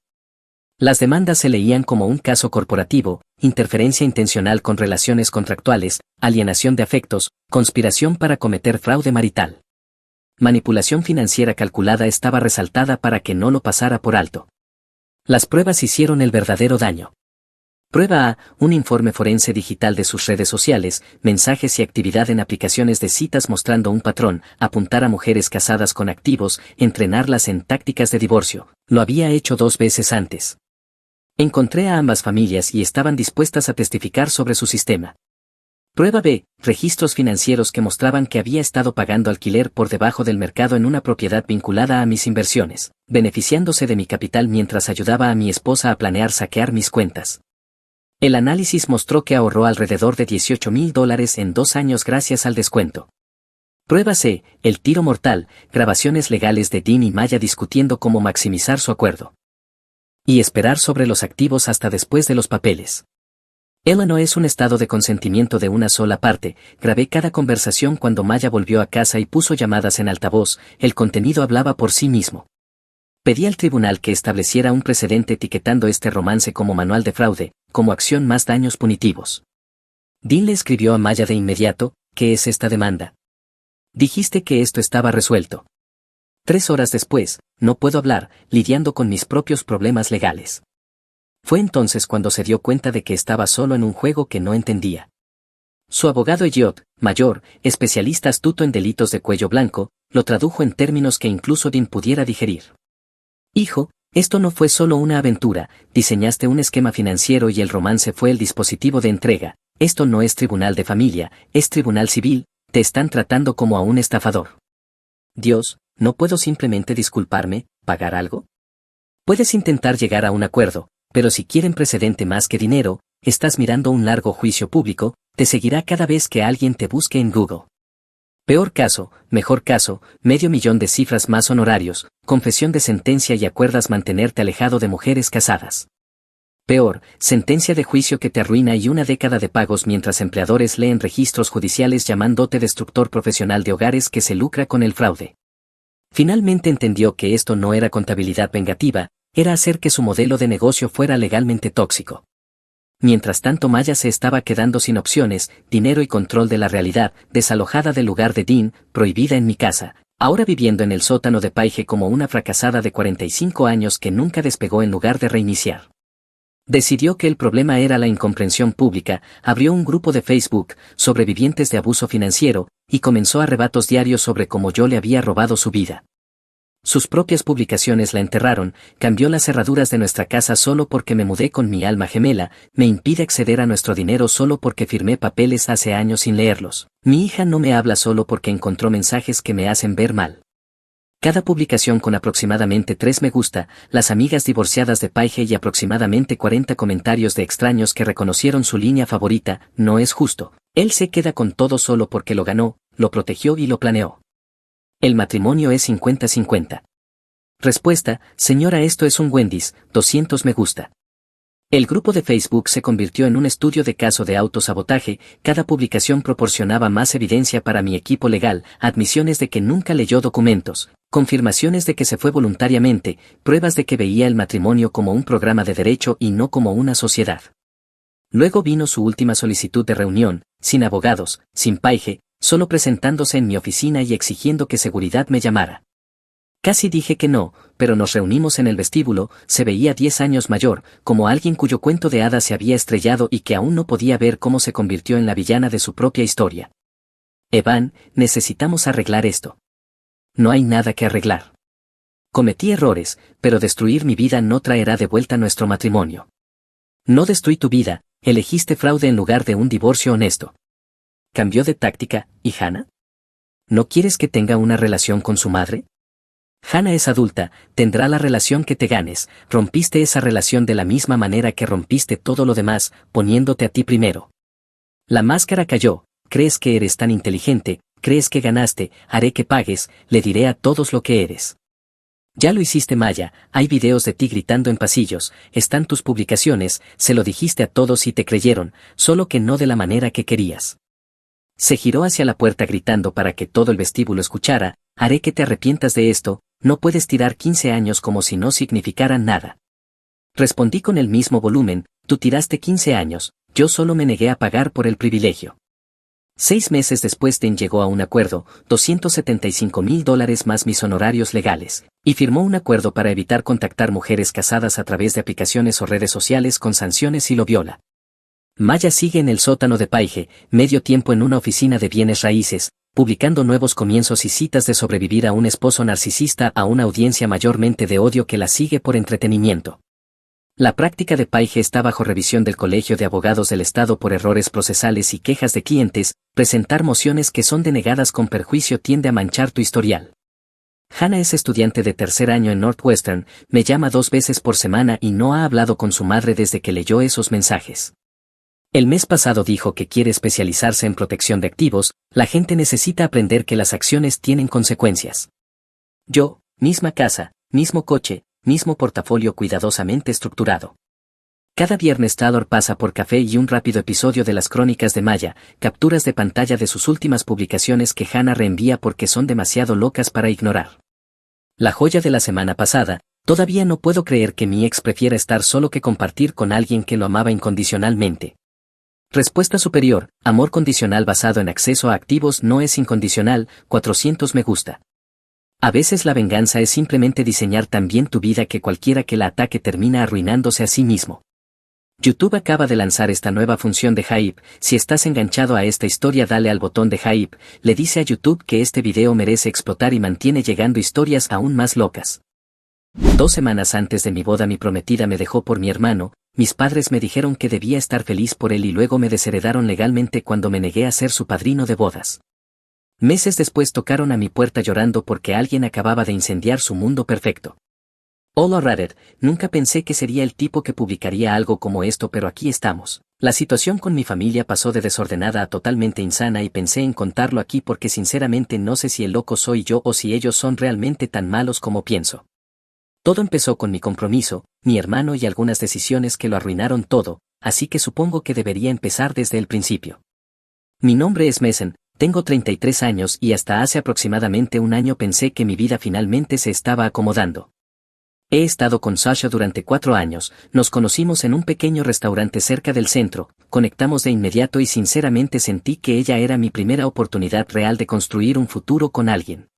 Las demandas se leían como un caso corporativo: interferencia intencional con relaciones contractuales, alienación de afectos, conspiración para cometer fraude marital. Manipulación financiera calculada estaba resaltada para que no lo pasara por alto. Las pruebas hicieron el verdadero daño. Prueba A: un informe forense digital de sus redes sociales, mensajes y actividad en aplicaciones de citas mostrando un patrón: apuntar a mujeres casadas con activos, entrenarlas en tácticas de divorcio. Lo había hecho 2 veces antes. Encontré a ambas familias y estaban dispuestas a testificar sobre su sistema. Prueba B, registros financieros que mostraban que había estado pagando alquiler por debajo del mercado en una propiedad vinculada a mis inversiones, beneficiándose de mi capital mientras ayudaba a mi esposa a planear saquear mis cuentas. El análisis mostró que ahorró alrededor de $18,000 en 2 años gracias al descuento. Prueba C, el tiro mortal, grabaciones legales de Dean y Maya discutiendo cómo maximizar su acuerdo. Y esperar sobre los activos hasta después de los papeles. Ella no es un estado de consentimiento de una sola parte, grabé cada conversación cuando Maya volvió a casa y puso llamadas en altavoz, el contenido hablaba por sí mismo. Pedí al tribunal que estableciera un precedente etiquetando este romance como manual de fraude, como acción más daños punitivos. Dean le escribió a Maya de inmediato, ¿qué es esta demanda? Dijiste que esto estaba resuelto. 3 horas después, no puedo hablar, lidiando con mis propios problemas legales. Fue entonces cuando se dio cuenta de que estaba solo en un juego que no entendía. Su abogado Elliot, mayor, especialista astuto en delitos de cuello blanco, lo tradujo en términos que incluso Dean pudiera digerir. Hijo, esto no fue solo una aventura, diseñaste un esquema financiero y el romance fue el dispositivo de entrega, esto no es tribunal de familia, es tribunal civil, te están tratando como a un estafador. Dios, ¿no puedo simplemente disculparme, pagar algo? Puedes intentar llegar a un acuerdo, pero si quieren precedente más que dinero, estás mirando un largo juicio público, te seguirá cada vez que alguien te busque en Google. Peor caso, mejor caso, $500,000 de cifras más honorarios, confesión de sentencia y acuerdas mantenerte alejado de mujeres casadas. Peor, sentencia de juicio que te arruina y 1 década de pagos mientras empleadores leen registros judiciales llamándote destructor profesional de hogares que se lucra con el fraude. Finalmente entendió que esto no era contabilidad vengativa, era hacer que su modelo de negocio fuera legalmente tóxico. Mientras tanto Maya se estaba quedando sin opciones, dinero y control de la realidad, desalojada del lugar de Dean, prohibida en mi casa, ahora viviendo en el sótano de Paige como una fracasada de 45 años que nunca despegó en lugar de reiniciar. Decidió que el problema era la incomprensión pública, abrió un grupo de Facebook, sobrevivientes de abuso financiero, y comenzó arrebatos diarios sobre cómo yo le había robado su vida. Sus propias publicaciones la enterraron, cambió las cerraduras de nuestra casa solo porque me mudé con mi alma gemela, me impide acceder a nuestro dinero solo porque firmé papeles hace años sin leerlos. Mi hija no me habla solo porque encontró mensajes que me hacen ver mal. Cada publicación con aproximadamente 3 me gusta, las amigas divorciadas de Paige y aproximadamente 40 comentarios de extraños que reconocieron su línea favorita, no es justo. Él se queda con todo solo porque lo ganó, lo protegió y lo planeó. El matrimonio es 50-50. Respuesta, señora, esto es un Wendy's, 200 me gusta. El grupo de Facebook se convirtió en un estudio de caso de autosabotaje, cada publicación proporcionaba más evidencia para mi equipo legal, admisiones de que nunca leyó documentos, confirmaciones de que se fue voluntariamente, pruebas de que veía el matrimonio como un programa de derecho y no como una sociedad. Luego vino su última solicitud de reunión, sin abogados, sin Paige, solo presentándose en mi oficina y exigiendo que seguridad me llamara. Casi dije que no, pero nos reunimos en el vestíbulo, se veía 10 años mayor, como alguien cuyo cuento de hadas se había estrellado y que aún no podía ver cómo se convirtió en la villana de su propia historia. Evan, necesitamos arreglar esto. No hay nada que arreglar. Cometí errores, pero destruir mi vida no traerá de vuelta nuestro matrimonio. No destruí tu vida, elegiste fraude en lugar de un divorcio honesto. ¿Cambió de táctica, y Hannah? ¿No quieres que tenga una relación con su madre? Hannah es adulta, tendrá la relación que te ganes, rompiste esa relación de la misma manera que rompiste todo lo demás, poniéndote a ti primero. La máscara cayó, crees que eres tan inteligente, crees que ganaste, haré que pagues, le diré a todos lo que eres. Ya lo hiciste Maya, hay videos de ti gritando en pasillos, están tus publicaciones, se lo dijiste a todos y te creyeron, solo que no de la manera que querías. Se giró hacia la puerta gritando para que todo el vestíbulo escuchara, haré que te arrepientas de esto, no puedes tirar 15 años como si no significaran nada. Respondí con el mismo volumen, tú tiraste 15 años, yo solo me negué a pagar por el privilegio. 6 meses después Dean llegó a un acuerdo, $275,000 más mis honorarios legales, y firmó un acuerdo para evitar contactar mujeres casadas a través de aplicaciones o redes sociales con sanciones si lo viola. Maya sigue en el sótano de Paige, medio tiempo en una oficina de bienes raíces, publicando nuevos comienzos y citas de sobrevivir a un esposo narcisista a una audiencia mayormente de odio que la sigue por entretenimiento. La práctica de Paige está bajo revisión del Colegio de Abogados del Estado por errores procesales y quejas de clientes. Presentar mociones que son denegadas con perjuicio tiende a manchar tu historial. Hannah es estudiante de tercer año en Northwestern, me llama 2 veces por semana y no ha hablado con su madre desde que leyó esos mensajes. El mes pasado dijo que quiere especializarse en protección de activos. La gente necesita aprender que las acciones tienen consecuencias. Yo, misma casa, mismo coche, mismo portafolio cuidadosamente estructurado. Cada viernes Taylor pasa por café y un rápido episodio de las crónicas de Maya, capturas de pantalla de sus últimas publicaciones que Hannah reenvía porque son demasiado locas para ignorar. La joya de la semana pasada: todavía no puedo creer que mi ex prefiera estar solo que compartir con alguien que lo amaba incondicionalmente. Respuesta superior: amor condicional basado en acceso a activos no es incondicional. 400 me gusta. A veces la venganza es simplemente diseñar tan bien tu vida que cualquiera que la ataque termina arruinándose a sí mismo. YouTube acaba de lanzar esta nueva función de Hype. Si estás enganchado a esta historia, dale al botón de Hype. Le dice a YouTube que este video merece explotar y mantiene llegando historias aún más locas. 2 semanas antes de mi boda mi prometida me dejó por mi hermano. Mis padres me dijeron que debía estar feliz por él y luego me desheredaron legalmente cuando me negué a ser su padrino de bodas. Meses después tocaron a mi puerta llorando porque alguien acababa de incendiar su mundo perfecto. Hola Reddit, nunca pensé que sería el tipo que publicaría algo como esto, pero aquí estamos. La situación con mi familia pasó de desordenada a totalmente insana y pensé en contarlo aquí porque sinceramente no sé si el loco soy yo o si ellos son realmente tan malos como pienso. Todo empezó con mi compromiso, mi hermano y algunas decisiones que lo arruinaron todo, así que supongo que debería empezar desde el principio. Mi nombre es Mason. Tengo 33 años y hasta hace aproximadamente un año pensé que mi vida finalmente se estaba acomodando. He estado con Sasha durante 4 años, nos conocimos en un pequeño restaurante cerca del centro, conectamos de inmediato y sinceramente sentí que ella era mi primera oportunidad real de construir un futuro con alguien.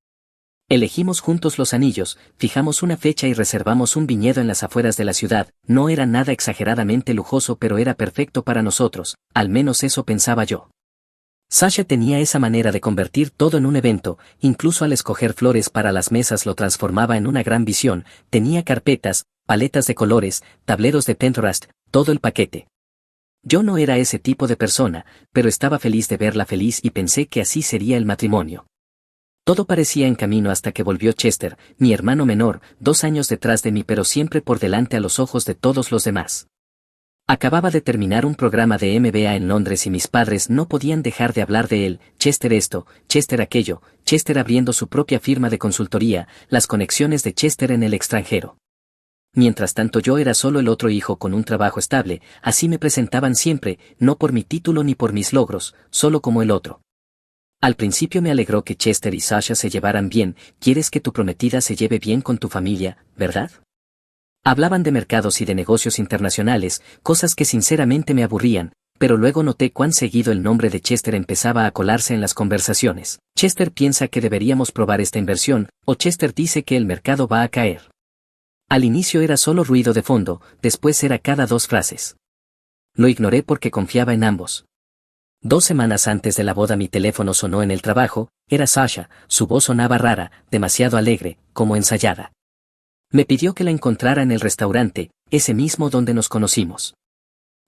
Elegimos juntos los anillos, fijamos una fecha y reservamos un viñedo en las afueras de la ciudad. No era nada exageradamente lujoso, pero era perfecto para nosotros, al menos eso pensaba yo. Sasha tenía esa manera de convertir todo en un evento, incluso al escoger flores para las mesas lo transformaba en una gran visión. Tenía carpetas, paletas de colores, tableros de Pinterest, todo el paquete. Yo no era ese tipo de persona, pero estaba feliz de verla feliz y pensé que así sería el matrimonio. Todo parecía en camino hasta que volvió Chester, mi hermano menor, 2 años detrás de mí pero siempre por delante a los ojos de todos los demás. Acababa de terminar un programa de MBA en Londres y mis padres no podían dejar de hablar de él. Chester esto, Chester aquello, Chester abriendo su propia firma de consultoría, las conexiones de Chester en el extranjero. Mientras tanto yo era solo el otro hijo con un trabajo estable, así me presentaban siempre, no por mi título ni por mis logros, solo como el otro. Al principio me alegró que Chester y Sasha se llevaran bien. ¿Quieres que tu prometida se lleve bien con tu familia, verdad? Hablaban de mercados y de negocios internacionales, cosas que sinceramente me aburrían, pero luego noté cuán seguido el nombre de Chester empezaba a colarse en las conversaciones. Chester piensa que deberíamos probar esta inversión, o Chester dice que el mercado va a caer. Al inicio era solo ruido de fondo, después era cada 2 frases. Lo ignoré porque confiaba en ambos. 2 semanas antes de la boda mi teléfono sonó en el trabajo. Era Sasha, su voz sonaba rara, demasiado alegre, como ensayada. Me pidió que la encontrara en el restaurante, ese mismo donde nos conocimos.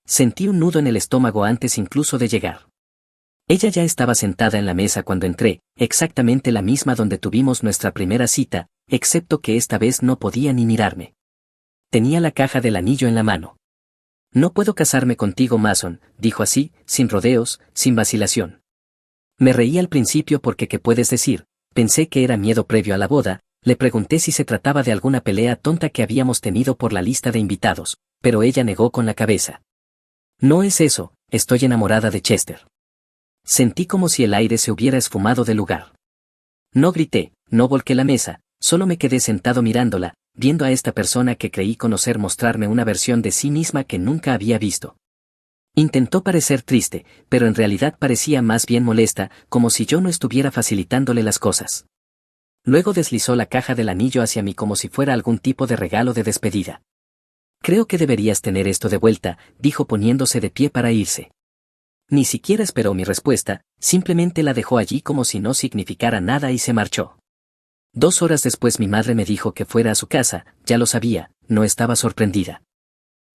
Sentí un nudo en el estómago antes incluso de llegar. Ella ya estaba sentada en la mesa cuando entré, exactamente la misma donde tuvimos nuestra primera cita, excepto que esta vez no podía ni mirarme. Tenía la caja del anillo en la mano. No puedo casarme contigo, Mason, dijo así, sin rodeos, sin vacilación. Me reí al principio porque ¿qué puedes decir? Pensé que era miedo previo a la boda. Le pregunté si se trataba de alguna pelea tonta que habíamos tenido por la lista de invitados, pero ella negó con la cabeza. No es eso, estoy enamorada de Chester. Sentí como si el aire se hubiera esfumado del lugar. No grité, no volqué la mesa, solo me quedé sentado mirándola, viendo a esta persona que creí conocer mostrarme una versión de sí misma que nunca había visto. Intentó parecer triste, pero en realidad parecía más bien molesta, como si yo no estuviera facilitándole las cosas. Luego deslizó la caja del anillo hacia mí como si fuera algún tipo de regalo de despedida. Creo que deberías tener esto de vuelta, dijo poniéndose de pie para irse. Ni siquiera esperó mi respuesta, simplemente la dejó allí como si no significara nada y se marchó. 2 horas después mi madre me dijo que fuera a su casa. Ya lo sabía, no estaba sorprendida.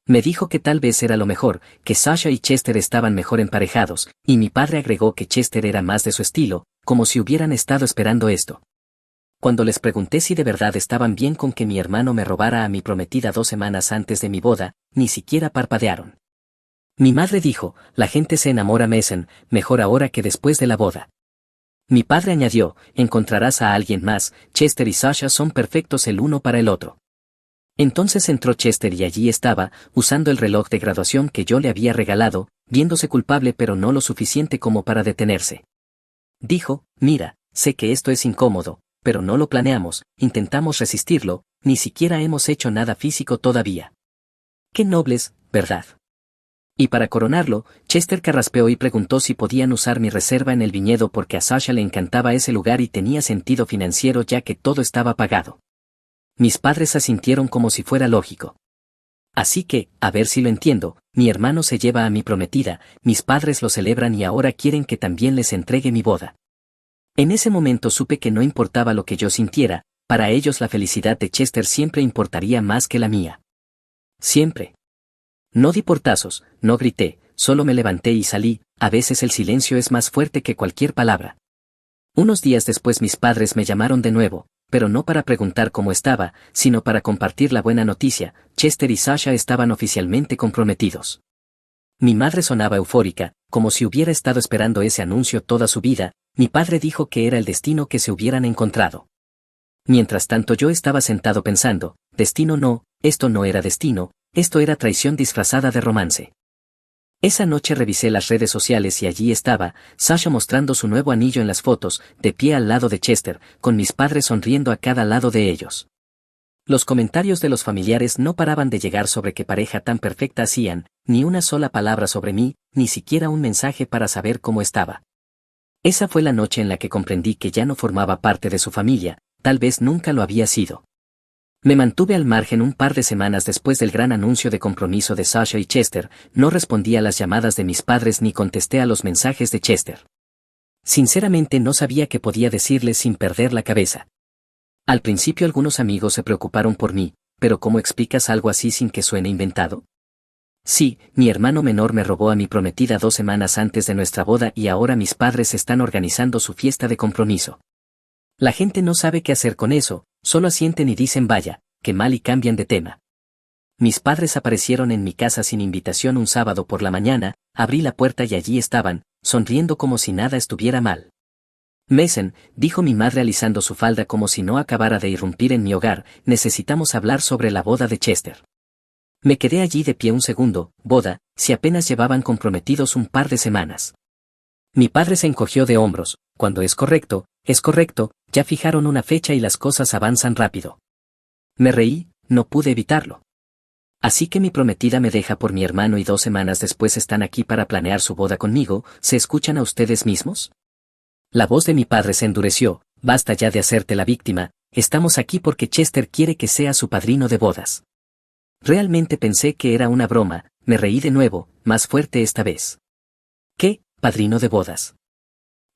Me dijo que tal vez era lo mejor, que Sasha y Chester estaban mejor emparejados, y mi padre agregó que Chester era más de su estilo, como si hubieran estado esperando esto. Cuando les pregunté si de verdad estaban bien con que mi hermano me robara a mi prometida 2 semanas antes de mi boda, ni siquiera parpadearon. Mi madre dijo, la gente se enamora Mason, mejor ahora que después de la boda. Mi padre añadió, encontrarás a alguien más, Chester y Sasha son perfectos el uno para el otro. Entonces entró Chester y allí estaba, usando el reloj de graduación que yo le había regalado, viéndose culpable pero no lo suficiente como para detenerse. Dijo, mira, sé que esto es incómodo, pero no lo planeamos, intentamos resistirlo, ni siquiera hemos hecho nada físico todavía. Qué nobles, ¿verdad? Y para coronarlo, Chester carraspeó y preguntó si podían usar mi reserva en el viñedo porque a Sasha le encantaba ese lugar y tenía sentido financiero ya que todo estaba pagado. Mis padres asintieron como si fuera lógico. Así que, a ver si lo entiendo, mi hermano se lleva a mi prometida, mis padres lo celebran y ahora quieren que también les entregue mi boda. En ese momento supe que no importaba lo que yo sintiera, para ellos la felicidad de Chester siempre importaría más que la mía. Siempre. No di portazos, no grité, solo me levanté y salí, a veces el silencio es más fuerte que cualquier palabra. Unos días después mis padres me llamaron de nuevo, pero no para preguntar cómo estaba, sino para compartir la buena noticia, Chester y Sasha estaban oficialmente comprometidos. Mi madre sonaba eufórica, como si hubiera estado esperando ese anuncio toda su vida, mi padre dijo que era el destino que se hubieran encontrado. Mientras tanto yo estaba sentado pensando, destino no, esto no era destino, esto era traición disfrazada de romance. Esa noche revisé las redes sociales y allí estaba, Sasha mostrando su nuevo anillo en las fotos, de pie al lado de Chester, con mis padres sonriendo a cada lado de ellos. Los comentarios de los familiares no paraban de llegar sobre qué pareja tan perfecta hacían, ni una sola palabra sobre mí, ni siquiera un mensaje para saber cómo estaba. Esa fue la noche en la que comprendí que ya no formaba parte de su familia, tal vez nunca lo había sido. Me mantuve al margen un par de semanas después del gran anuncio de compromiso de Sasha y Chester, no respondí a las llamadas de mis padres ni contesté a los mensajes de Chester. Sinceramente no sabía qué podía decirles sin perder la cabeza. Al principio algunos amigos se preocuparon por mí, pero ¿cómo explicas algo así sin que suene inventado? Sí, mi hermano menor me robó a mi prometida 2 semanas antes de nuestra boda y ahora mis padres están organizando su fiesta de compromiso. La gente no sabe qué hacer con eso, solo asienten y dicen vaya, qué mal y cambian de tema. Mis padres aparecieron en mi casa sin invitación un sábado por la mañana, abrí la puerta y allí estaban, sonriendo como si nada estuviera mal. Mason, dijo mi madre alisando su falda como si no acabara de irrumpir en mi hogar, necesitamos hablar sobre la boda de Chester. Me quedé allí de pie un segundo, boda, si apenas llevaban comprometidos un par de semanas. Mi padre se encogió de hombros, cuando es correcto, ya fijaron una fecha y las cosas avanzan rápido. Me reí, no pude evitarlo. Así que mi prometida me deja por mi hermano y 2 semanas después están aquí para planear su boda conmigo, ¿se escuchan a ustedes mismos? La voz de mi padre se endureció, basta ya de hacerte la víctima, estamos aquí porque Chester quiere que sea su padrino de bodas. Realmente pensé que era una broma, me reí de nuevo, más fuerte esta vez. ¿Qué, padrino de bodas?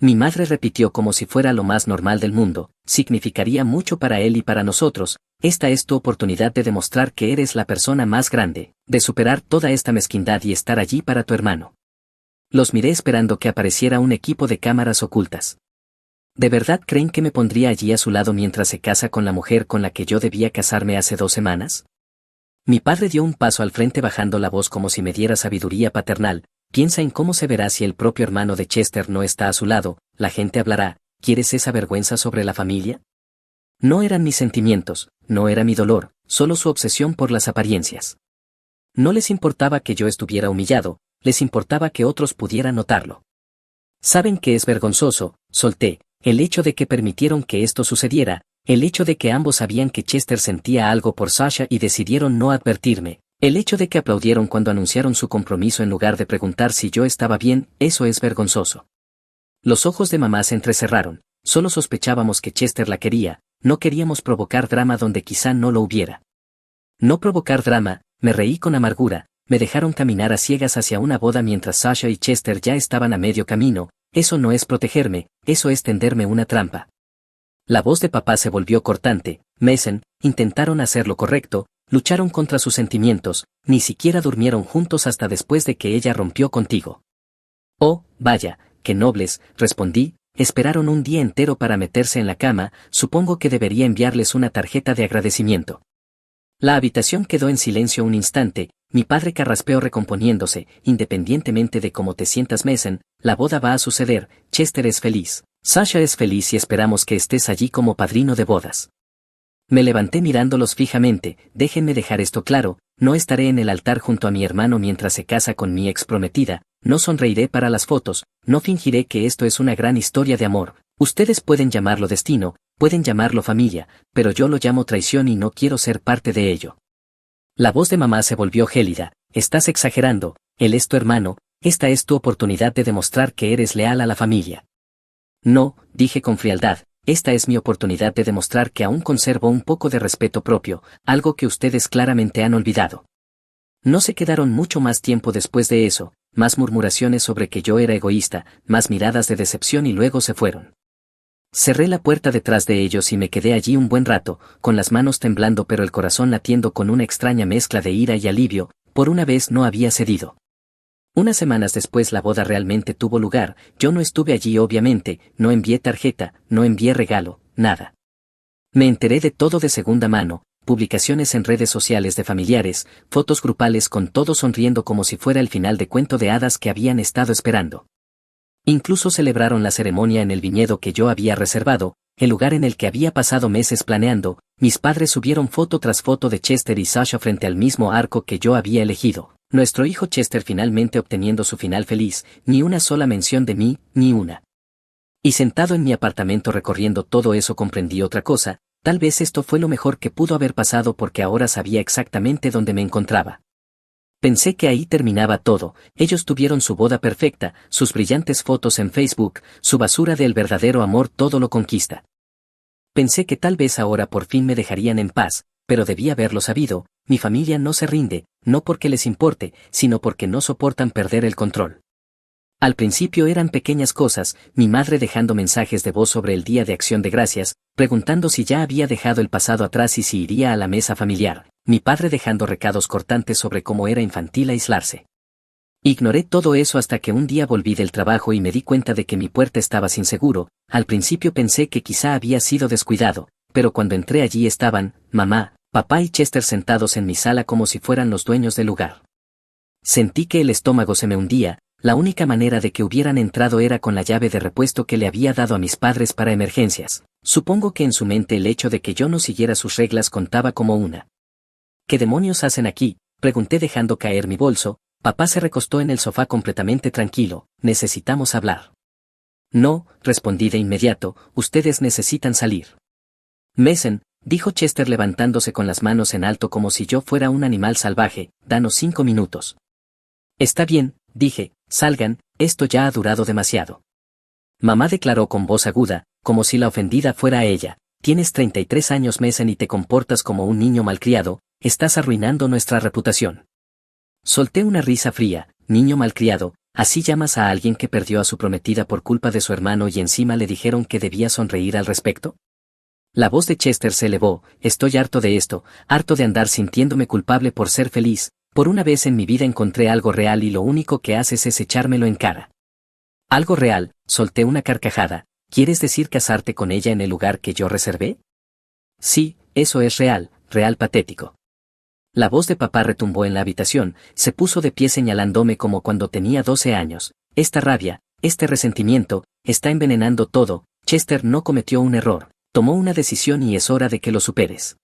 Mi madre repitió como si fuera lo más normal del mundo, significaría mucho para él y para nosotros, esta es tu oportunidad de demostrar que eres la persona más grande, de superar toda esta mezquindad y estar allí para tu hermano. Los miré esperando que apareciera un equipo de cámaras ocultas. ¿De verdad creen que me pondría allí a su lado mientras se casa con la mujer con la que yo debía casarme hace 2 semanas? Mi padre dio un paso al frente bajando la voz como si me diera sabiduría paternal. Piensa en cómo se verá si el propio hermano de Chester no está a su lado, la gente hablará, ¿quieres esa vergüenza sobre la familia? No eran mis sentimientos, no era mi dolor, solo su obsesión por las apariencias. No les importaba que yo estuviera humillado, les importaba que otros pudieran notarlo. ¿Saben qué es vergonzoso? Solté, el hecho de que permitieron que esto sucediera, el hecho de que ambos sabían que Chester sentía algo por Sasha y decidieron no advertirme. El hecho de que aplaudieron cuando anunciaron su compromiso en lugar de preguntar si yo estaba bien, eso es vergonzoso. Los ojos de mamá se entrecerraron, solo sospechábamos que Chester la quería, no queríamos provocar drama donde quizá no lo hubiera. No provocar drama, me reí con amargura, me dejaron caminar a ciegas hacia una boda mientras Sasha y Chester ya estaban a medio camino, eso no es protegerme, eso es tenderme una trampa. La voz de papá se volvió cortante, Mason, intentaron hacer lo correcto, lucharon contra sus sentimientos, ni siquiera durmieron juntos hasta después de que ella rompió contigo. Oh, vaya, qué nobles, respondí, esperaron un día entero para meterse en la cama, supongo que debería enviarles una tarjeta de agradecimiento. La habitación quedó en silencio un instante, mi padre carraspeó recomponiéndose, independientemente de cómo te sientas Mason, la boda va a suceder, Chester es feliz, Sasha es feliz y esperamos que estés allí como padrino de bodas. Me levanté mirándolos fijamente, déjenme dejar esto claro, no estaré en el altar junto a mi hermano mientras se casa con mi ex prometida, no sonreiré para las fotos, no fingiré que esto es una gran historia de amor, ustedes pueden llamarlo destino, pueden llamarlo familia, pero yo lo llamo traición y no quiero ser parte de ello. La voz de mamá se volvió gélida, estás exagerando, él es tu hermano, esta es tu oportunidad de demostrar que eres leal a la familia. No, dije con frialdad, esta es mi oportunidad de demostrar que aún conservo un poco de respeto propio, algo que ustedes claramente han olvidado. No se quedaron mucho más tiempo después de eso, más murmuraciones sobre que yo era egoísta, más miradas de decepción y luego se fueron. Cerré la puerta detrás de ellos y me quedé allí un buen rato, con las manos temblando pero el corazón latiendo con una extraña mezcla de ira y alivio, por una vez no había cedido. Unas semanas después la boda realmente tuvo lugar, yo no estuve allí obviamente, no envié tarjeta, no envié regalo, nada. Me enteré de todo de segunda mano, publicaciones en redes sociales de familiares, fotos grupales con todos sonriendo como si fuera el final de cuento de hadas que habían estado esperando. Incluso celebraron la ceremonia en el viñedo que yo había reservado, el lugar en el que había pasado meses planeando, mis padres subieron foto tras foto de Chester y Sasha frente al mismo arco que yo había elegido, nuestro hijo Chester finalmente obteniendo su final feliz, ni una sola mención de mí, ni una. Y sentado en mi apartamento recorriendo todo eso comprendí otra cosa, tal vez esto fue lo mejor que pudo haber pasado porque ahora sabía exactamente dónde me encontraba. Pensé que ahí terminaba todo, ellos tuvieron su boda perfecta, sus brillantes fotos en Facebook, su basura del verdadero amor todo lo conquista. Pensé que tal vez ahora por fin me dejarían en paz, pero debía haberlo sabido, mi familia no se rinde, no porque les importe, sino porque no soportan perder el control. Al principio eran pequeñas cosas, mi madre dejando mensajes de voz sobre el Día de Acción de Gracias, preguntando si ya había dejado el pasado atrás y si iría a la mesa familiar, mi padre dejando recados cortantes sobre cómo era infantil aislarse. Ignoré todo eso hasta que un día volví del trabajo y me di cuenta de que mi puerta estaba sin seguro, al principio pensé que quizá había sido descuidado, pero cuando entré allí estaban, mamá, papá y Chester sentados en mi sala como si fueran los dueños del lugar. Sentí que el estómago se me hundía, la única manera de que hubieran entrado era con la llave de repuesto que le había dado a mis padres para emergencias. Supongo que en su mente el hecho de que yo no siguiera sus reglas contaba como una. ¿Qué demonios hacen aquí?, pregunté dejando caer mi bolso. Papá se recostó en el sofá completamente tranquilo, necesitamos hablar. No, respondí de inmediato, ustedes necesitan salir. Mason, dijo Chester levantándose con las manos en alto como si yo fuera un animal salvaje, danos 5 minutos. Está bien, dije, salgan, esto ya ha durado demasiado. Mamá declaró con voz aguda, como si la ofendida fuera ella, tienes 33 años Mason y te comportas como un niño malcriado, estás arruinando nuestra reputación. Solté una risa fría, niño malcriado, ¿así llamas a alguien que perdió a su prometida por culpa de su hermano y encima le dijeron que debía sonreír al respecto? La voz de Chester se elevó, estoy harto de esto, harto de andar sintiéndome culpable por ser feliz, por una vez en mi vida encontré algo real y lo único que haces es echármelo en cara. Algo real, solté una carcajada, ¿quieres decir casarte con ella en el lugar que yo reservé? Sí, eso es real, real patético. La voz de papá retumbó en la habitación, se puso de pie señalándome como cuando tenía 12 años, esta rabia, este resentimiento, está envenenando todo, Chester no cometió un error, tomó una decisión y es hora de que lo superes.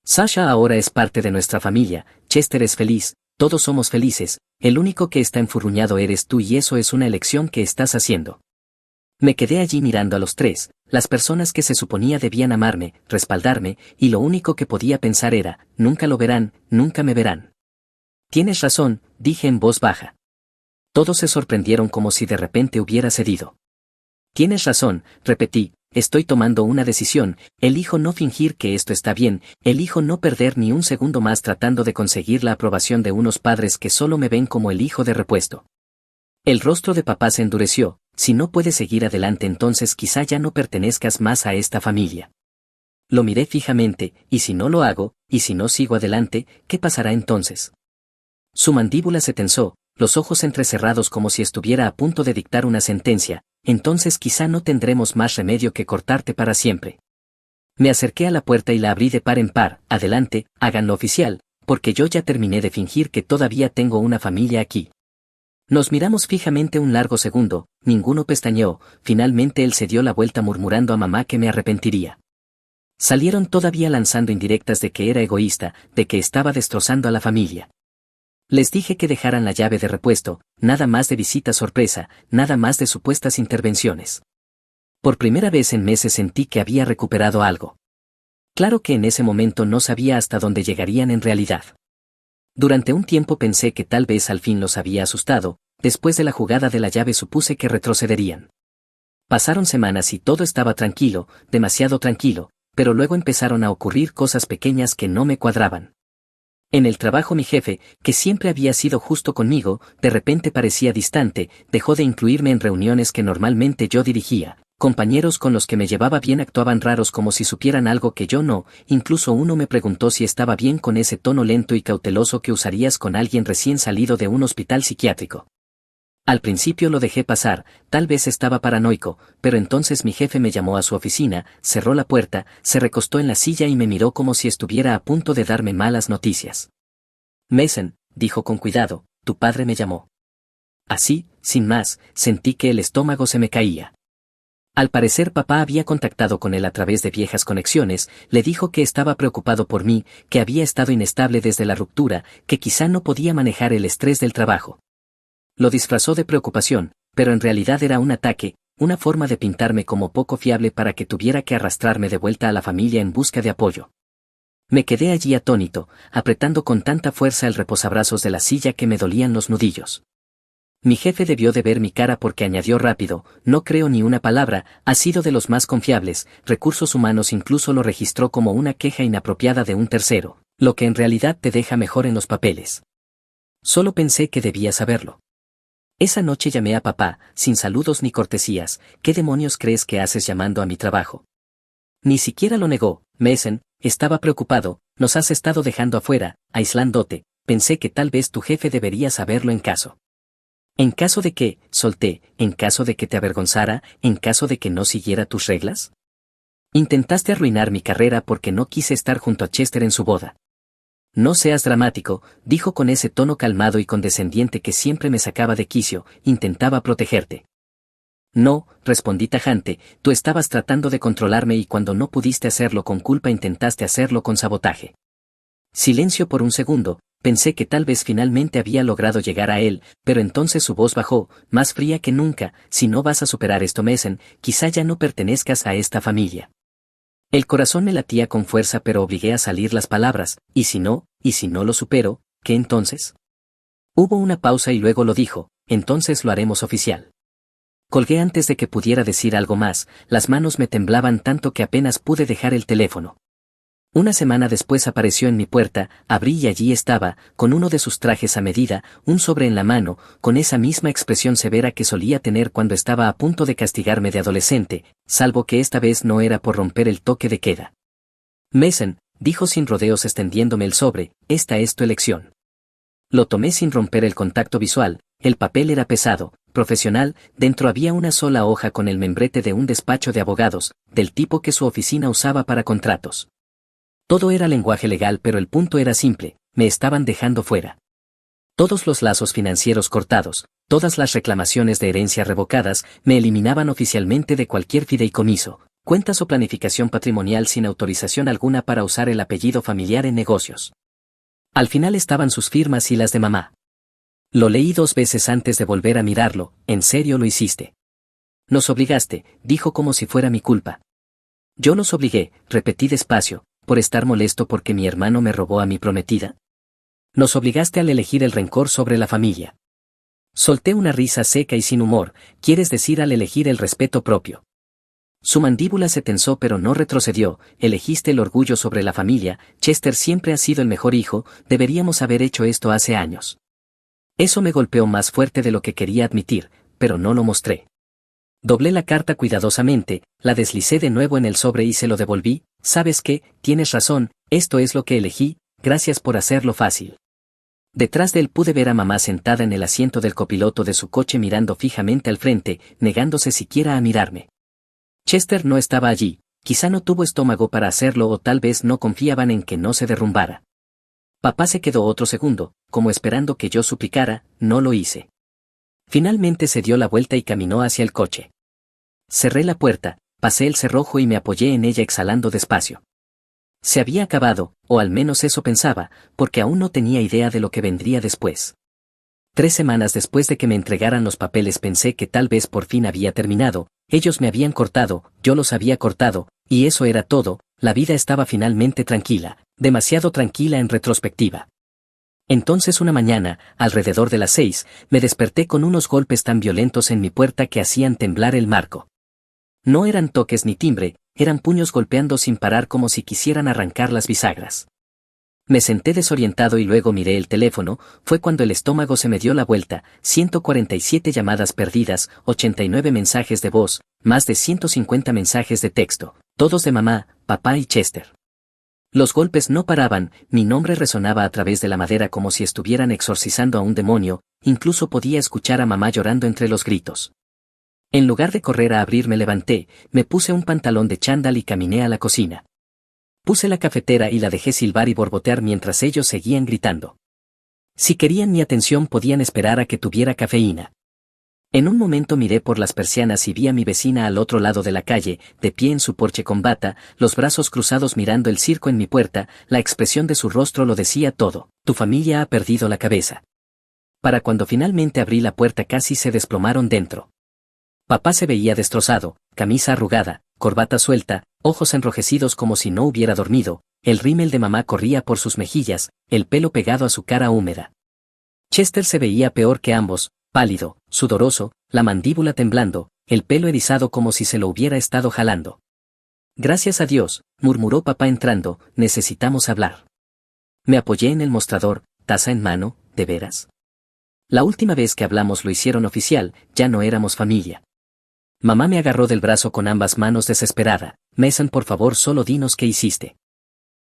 Sasha ahora es parte de nuestra familia, Chester es feliz, todos somos felices, el único que está enfurruñado eres tú y eso es una elección que estás haciendo. Me quedé allí mirando a los tres, las personas que se suponía debían amarme, respaldarme, y lo único que podía pensar era, nunca lo verán, nunca me verán. Tienes razón, dije en voz baja. Todos se sorprendieron como si de repente hubiera cedido. Tienes razón, repetí, estoy tomando una decisión, elijo no fingir que esto está bien, elijo no perder ni un segundo más tratando de conseguir la aprobación de unos padres que solo me ven como el hijo de repuesto. El rostro de papá se endureció, si no puedes seguir adelante entonces quizá ya no pertenezcas más a esta familia. Lo miré fijamente, y si no lo hago, y si no sigo adelante, ¿qué pasará entonces? Su mandíbula se tensó, los ojos entrecerrados como si estuviera a punto de dictar una sentencia. Entonces quizá no tendremos más remedio que cortarte para siempre. Me acerqué a la puerta y la abrí de par en par. Adelante, háganlo oficial, porque yo ya terminé de fingir que todavía tengo una familia aquí. Nos miramos fijamente un largo segundo, ninguno pestañeó, finalmente él se dio la vuelta murmurando a mamá que me arrepentiría. Salieron todavía lanzando indirectas de que era egoísta, de que estaba destrozando a la familia. Les dije que dejaran la llave de repuesto, nada más de visita sorpresa, nada más de supuestas intervenciones. Por primera vez en meses sentí que había recuperado algo. Claro que en ese momento no sabía hasta dónde llegarían en realidad. Durante un tiempo pensé que tal vez al fin los había asustado, después de la jugada de la llave supuse que retrocederían. Pasaron semanas y todo estaba tranquilo, demasiado tranquilo, pero luego empezaron a ocurrir cosas pequeñas que no me cuadraban. En el trabajo mi jefe, que siempre había sido justo conmigo, de repente parecía distante, dejó de incluirme en reuniones que normalmente yo dirigía. Compañeros con los que me llevaba bien actuaban raros como si supieran algo que yo no, incluso uno me preguntó si estaba bien con ese tono lento y cauteloso que usarías con alguien recién salido de un hospital psiquiátrico. Al principio lo dejé pasar, tal vez estaba paranoico, pero entonces mi jefe me llamó a su oficina, cerró la puerta, se recostó en la silla y me miró como si estuviera a punto de darme malas noticias. Mason, dijo con cuidado, tu padre me llamó. Así, sin más, sentí que el estómago se me caía. Al parecer papá había contactado con él a través de viejas conexiones, le dijo que estaba preocupado por mí, que había estado inestable desde la ruptura, que quizá no podía manejar el estrés del trabajo. Lo disfrazó de preocupación, pero en realidad era un ataque, una forma de pintarme como poco fiable para que tuviera que arrastrarme de vuelta a la familia en busca de apoyo. Me quedé allí atónito, apretando con tanta fuerza el reposabrazos de la silla que me dolían los nudillos. Mi jefe debió de ver mi cara porque añadió rápido, no creo ni una palabra, ha sido de los más confiables, Recursos Humanos incluso lo registró como una queja inapropiada de un tercero, lo que en realidad te deja mejor en los papeles. Solo pensé que debía saberlo. Esa noche llamé a papá, sin saludos ni cortesías, ¿qué demonios crees que haces llamando a mi trabajo? Ni siquiera lo negó, Mason, estaba preocupado, nos has estado dejando afuera, aislándote, pensé que tal vez tu jefe debería saberlo en caso. ¿En caso de que, solté, en caso de que te avergonzara, en caso de que no siguiera tus reglas? Intentaste arruinar mi carrera porque no quise estar junto a Chester en su boda. No seas dramático, dijo con ese tono calmado y condescendiente que siempre me sacaba de quicio, intentaba protegerte. No, respondí tajante, tú estabas tratando de controlarme y cuando no pudiste hacerlo con culpa intentaste hacerlo con sabotaje. Silencio por un segundo, pensé que tal vez finalmente había logrado llegar a él, pero entonces su voz bajó, más fría que nunca, si no vas a superar esto Mason, quizá ya no pertenezcas a esta familia. El corazón me latía con fuerza pero obligué a salir las palabras, y si no lo supero, ¿qué entonces? Hubo una pausa y luego lo dijo, entonces lo haremos oficial. Colgué antes de que pudiera decir algo más, las manos me temblaban tanto que apenas pude dejar el teléfono. Una semana después apareció en mi puerta, abrí y allí estaba, con uno de sus trajes a medida, un sobre en la mano, con esa misma expresión severa que solía tener cuando estaba a punto de castigarme de adolescente, salvo que esta vez no era por romper el toque de queda. Mason, dijo sin rodeos extendiéndome el sobre, esta es tu elección. Lo tomé sin romper el contacto visual, el papel era pesado, profesional, dentro había una sola hoja con el membrete de un despacho de abogados, del tipo que su oficina usaba para contratos. Todo era lenguaje legal pero el punto era simple, me estaban dejando fuera. Todos los lazos financieros cortados, todas las reclamaciones de herencia revocadas, me eliminaban oficialmente de cualquier fideicomiso, cuentas o planificación patrimonial sin autorización alguna para usar el apellido familiar en negocios. Al final estaban sus firmas y las de mamá. Lo leí 2 veces antes de volver a mirarlo, ¿en serio lo hiciste? Nos obligaste, dijo como si fuera mi culpa. Yo los obligué, repetí despacio, por estar molesto porque mi hermano me robó a mi prometida. Nos obligaste al elegir el rencor sobre la familia. Solté una risa seca y sin humor, ¿quieres decir al elegir el respeto propio? Su mandíbula se tensó pero no retrocedió, elegiste el orgullo sobre la familia, Chester siempre ha sido el mejor hijo, deberíamos haber hecho esto hace años. Eso me golpeó más fuerte de lo que quería admitir, pero no lo mostré. Doblé la carta cuidadosamente, la deslicé de nuevo en el sobre y se lo devolví, ¿Sabes qué? Tienes razón, esto es lo que elegí, gracias por hacerlo fácil. Detrás de él pude ver a mamá sentada en el asiento del copiloto de su coche mirando fijamente al frente, negándose siquiera a mirarme. Chester no estaba allí, quizá no tuvo estómago para hacerlo o tal vez no confiaban en que no se derrumbara. Papá se quedó otro segundo, como esperando que yo suplicara, no lo hice. Finalmente se dio la vuelta y caminó hacia el coche. Cerré la puerta, pasé el cerrojo y me apoyé en ella exhalando despacio. Se había acabado, o al menos eso pensaba, porque aún no tenía idea de lo que vendría después. 3 semanas después de que me entregaran los papeles pensé que tal vez por fin había terminado, ellos me habían cortado, yo los había cortado, y eso era todo, la vida estaba finalmente tranquila, demasiado tranquila en retrospectiva. Entonces una mañana, alrededor de las 6, me desperté con unos golpes tan violentos en mi puerta que hacían temblar el marco. No eran toques ni timbre, eran puños golpeando sin parar como si quisieran arrancar las bisagras. Me senté desorientado y luego miré el teléfono, fue cuando el estómago se me dio la vuelta, 147 llamadas perdidas, 89 mensajes de voz, más de 150 mensajes de texto, todos de mamá, papá y Chester. Los golpes no paraban, mi nombre resonaba a través de la madera como si estuvieran exorcizando a un demonio, incluso podía escuchar a mamá llorando entre los gritos. En lugar de correr a abrir me levanté, me puse un pantalón de chándal y caminé a la cocina. Puse la cafetera y la dejé silbar y borbotear mientras ellos seguían gritando. Si querían mi atención podían esperar a que tuviera cafeína. En un momento miré por las persianas y vi a mi vecina al otro lado de la calle, de pie en su porche con bata, los brazos cruzados mirando el circo en mi puerta, la expresión de su rostro lo decía todo, tu familia ha perdido la cabeza. Para cuando finalmente abrí la puerta casi se desplomaron dentro. Papá se veía destrozado, camisa arrugada, corbata suelta, ojos enrojecidos como si no hubiera dormido, el rímel de mamá corría por sus mejillas, el pelo pegado a su cara húmeda. Chester se veía peor que ambos, pálido, sudoroso, la mandíbula temblando, el pelo erizado como si se lo hubiera estado jalando. Gracias a Dios, murmuró papá entrando, necesitamos hablar. Me apoyé en el mostrador, taza en mano, ¿de veras? La última vez que hablamos lo hicieron oficial, ya no éramos familia. Mamá me agarró del brazo con ambas manos desesperada. Mason, por favor, solo dinos qué hiciste.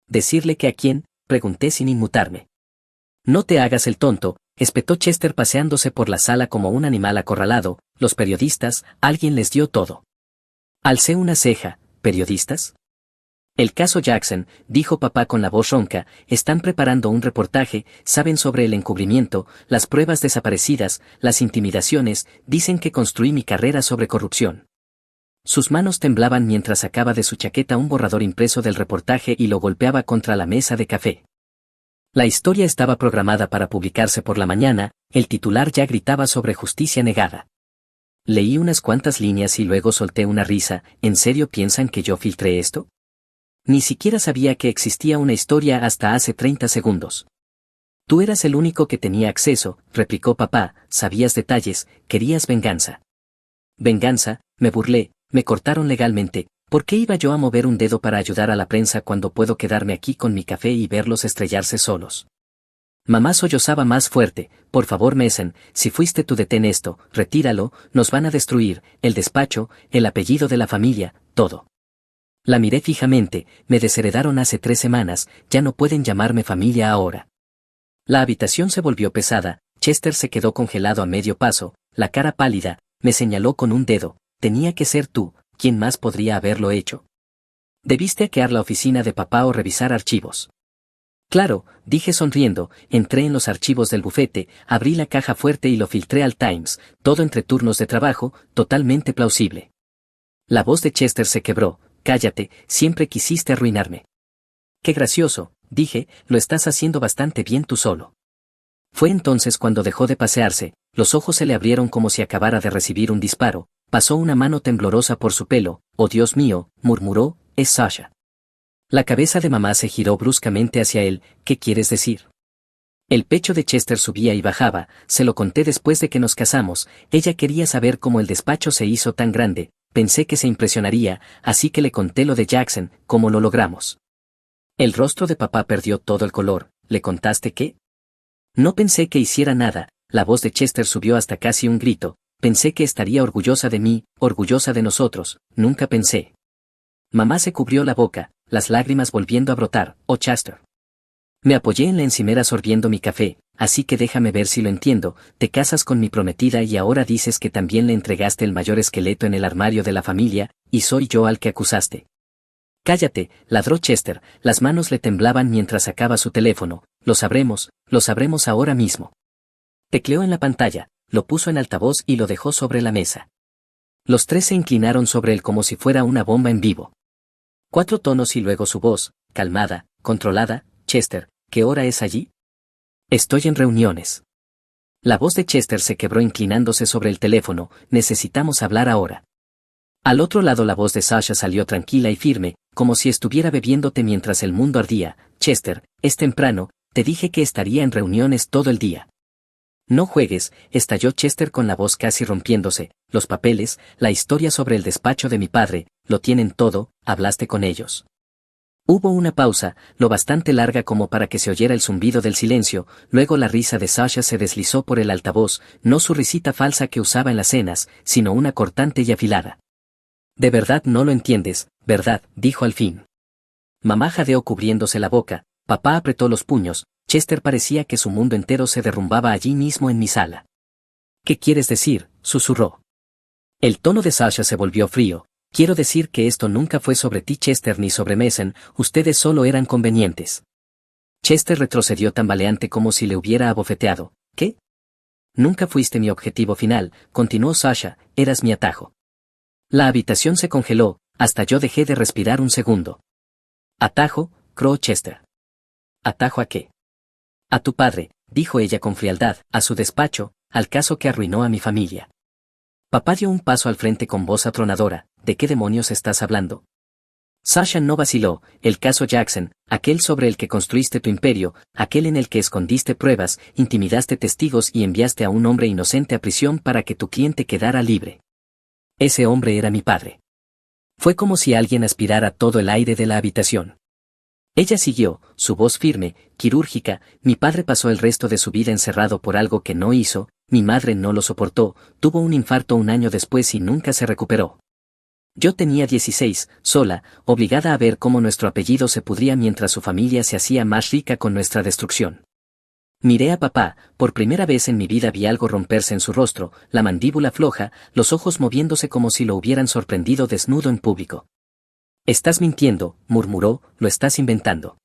¿Decirle que a quién? Pregunté sin inmutarme. No te hagas el tonto, espetó Chester paseándose por la sala como un animal acorralado, los periodistas, alguien les dio todo. Alcé una ceja, ¿periodistas? El caso Jackson, dijo papá con la voz ronca, están preparando un reportaje, saben sobre el encubrimiento, las pruebas desaparecidas, las intimidaciones, dicen que construí mi carrera sobre corrupción. Sus manos temblaban mientras sacaba de su chaqueta un borrador impreso del reportaje y lo golpeaba contra la mesa de café. La historia estaba programada para publicarse por la mañana, el titular ya gritaba sobre justicia negada. Leí unas cuantas líneas y luego solté una risa, ¿en serio piensan que yo filtré esto? Ni siquiera sabía que existía una historia hasta hace 30 segundos. Tú eras el único que tenía acceso, replicó papá, sabías detalles, querías venganza. Venganza, me burlé, me cortaron legalmente, ¿por qué iba yo a mover un dedo para ayudar a la prensa cuando puedo quedarme aquí con mi café y verlos estrellarse solos? Mamá sollozaba más fuerte, por favor Mason, si fuiste tú detén esto, retíralo, nos van a destruir, el despacho, el apellido de la familia, todo. La miré fijamente, me desheredaron hace 3 semanas, ya no pueden llamarme familia ahora. La habitación se volvió pesada, Chester se quedó congelado a medio paso, la cara pálida, me señaló con un dedo, tenía que ser tú, ¿quién más podría haberlo hecho? Debiste hackear la oficina de papá o revisar archivos. Claro, dije sonriendo, entré en los archivos del bufete, abrí la caja fuerte y lo filtré al Times, todo entre turnos de trabajo, totalmente plausible. La voz de Chester se quebró. Cállate, siempre quisiste arruinarme. Qué gracioso, dije, lo estás haciendo bastante bien tú solo. Fue entonces cuando dejó de pasearse, los ojos se le abrieron como si acabara de recibir un disparo, pasó una mano temblorosa por su pelo, oh Dios mío, murmuró, es Sasha. La cabeza de mamá se giró bruscamente hacia él, ¿qué quieres decir? El pecho de Chester subía y bajaba, se lo conté después de que nos casamos, ella quería saber cómo el despacho se hizo tan grande, pensé que se impresionaría, así que le conté lo de Jackson, cómo lo logramos. El rostro de papá perdió todo el color, ¿le contaste qué? No pensé que hiciera nada, la voz de Chester subió hasta casi un grito, pensé que estaría orgullosa de mí, orgullosa de nosotros, nunca pensé. Mamá se cubrió la boca, las lágrimas volviendo a brotar. Oh, Chester. Me apoyé en la encimera sorbiendo mi café, así que déjame ver si lo entiendo, te casas con mi prometida y ahora dices que también le entregaste el mayor esqueleto en el armario de la familia, y soy yo al que acusaste. Cállate, ladró Chester, las manos le temblaban mientras sacaba su teléfono, lo sabremos ahora mismo. Tecleó en la pantalla, lo puso en altavoz y lo dejó sobre la mesa. Los tres se inclinaron sobre él como si fuera una bomba en vivo. 4 tonos y luego su voz, calmada, controlada. Chester, ¿qué hora es allí? Estoy en reuniones. La voz de Chester se quebró inclinándose sobre el teléfono, necesitamos hablar ahora. Al otro lado la voz de Sasha salió tranquila y firme, como si estuviera bebiéndote mientras el mundo ardía. Chester, es temprano, te dije que estaría en reuniones todo el día. No juegues, estalló Chester con la voz casi rompiéndose, los papeles, la historia sobre el despacho de mi padre, lo tienen todo, hablaste con ellos. Hubo una pausa, lo bastante larga como para que se oyera el zumbido del silencio, luego la risa de Sasha se deslizó por el altavoz, no su risita falsa que usaba en las cenas, sino una cortante y afilada. De verdad no lo entiendes, ¿verdad?, dijo al fin. Mamá jadeó cubriéndose la boca, papá apretó los puños, Chester parecía que su mundo entero se derrumbaba allí mismo en mi sala. ¿Qué quieres decir?, susurró. El tono de Sasha se volvió frío. Quiero decir que esto nunca fue sobre ti, Chester, ni sobre Mason, ustedes solo eran convenientes. Chester retrocedió tambaleante como si le hubiera abofeteado. ¿Qué? Nunca fuiste mi objetivo final, continuó Sasha, eras mi atajo. La habitación se congeló, hasta yo dejé de respirar un segundo. ¿Atajo?, croó Chester. ¿Atajo a qué? A tu padre, dijo ella con frialdad, a su despacho, al caso que arruinó a mi familia. Papá dio un paso al frente con voz atronadora. ¿De qué demonios estás hablando? Sasha no vaciló, el caso Jackson, aquel sobre el que construiste tu imperio, aquel en el que escondiste pruebas, intimidaste testigos y enviaste a un hombre inocente a prisión para que tu cliente quedara libre. Ese hombre era mi padre. Fue como si alguien aspirara todo el aire de la habitación. Ella siguió, su voz firme, quirúrgica, mi padre pasó el resto de su vida encerrado por algo que no hizo, mi madre no lo soportó, tuvo un infarto un año después y nunca se recuperó. Yo tenía 16, sola, obligada a ver cómo nuestro apellido se pudría mientras su familia se hacía más rica con nuestra destrucción. Miré a papá, por primera vez en mi vida vi algo romperse en su rostro, la mandíbula floja, los ojos moviéndose como si lo hubieran sorprendido desnudo en público. Estás mintiendo, murmuró, lo estás inventando.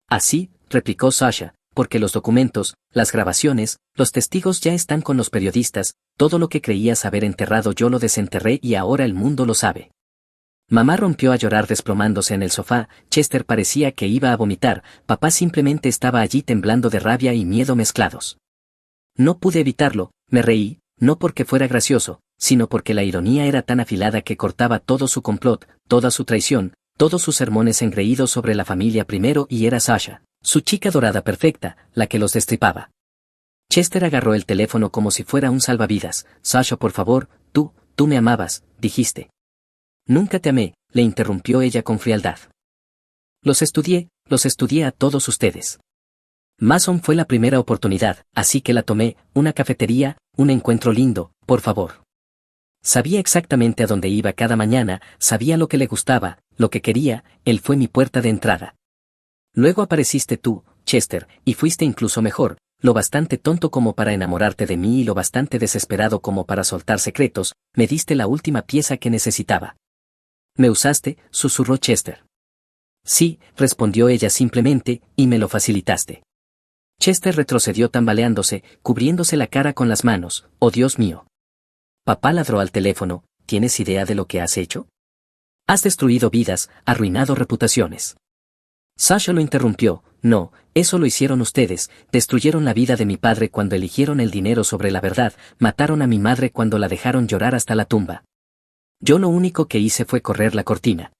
Así, replicó Sasha, porque los documentos, las grabaciones, los testigos ya están con los periodistas, todo lo que creías haber enterrado yo lo desenterré y ahora el mundo lo sabe. Mamá rompió a llorar desplomándose en el sofá, Chester parecía que iba a vomitar, papá simplemente estaba allí temblando de rabia y miedo mezclados. No pude evitarlo, me reí, no porque fuera gracioso, sino porque la ironía era tan afilada que cortaba todo su complot, toda su traición, todos sus sermones engreídos sobre la familia primero y era Sasha, su chica dorada perfecta, la que los destripaba. Chester agarró el teléfono como si fuera un salvavidas. Sasha, por favor, tú me amabas, dijiste. Nunca te amé, le interrumpió ella con frialdad. Los estudié a todos ustedes. Mason fue la primera oportunidad, así que la tomé, una cafetería, un encuentro lindo, por favor. Sabía exactamente a dónde iba cada mañana, sabía lo que le gustaba, lo que quería, él fue mi puerta de entrada. Luego apareciste tú, Chester, y fuiste incluso mejor, lo bastante tonto como para enamorarte de mí y lo bastante desesperado como para soltar secretos, me diste la última pieza que necesitaba. ¿Me usaste?, susurró Chester. Sí, respondió ella simplemente, y me lo facilitaste. Chester retrocedió tambaleándose, cubriéndose la cara con las manos. Oh Dios mío. Papá ladró al teléfono. ¿Tienes idea de lo que has hecho? Has destruido vidas, arruinado reputaciones. Sasha lo interrumpió. No, eso lo hicieron ustedes, destruyeron la vida de mi padre cuando eligieron el dinero sobre la verdad, mataron a mi madre cuando la dejaron llorar hasta la tumba. Yo lo único que hice fue correr la cortina.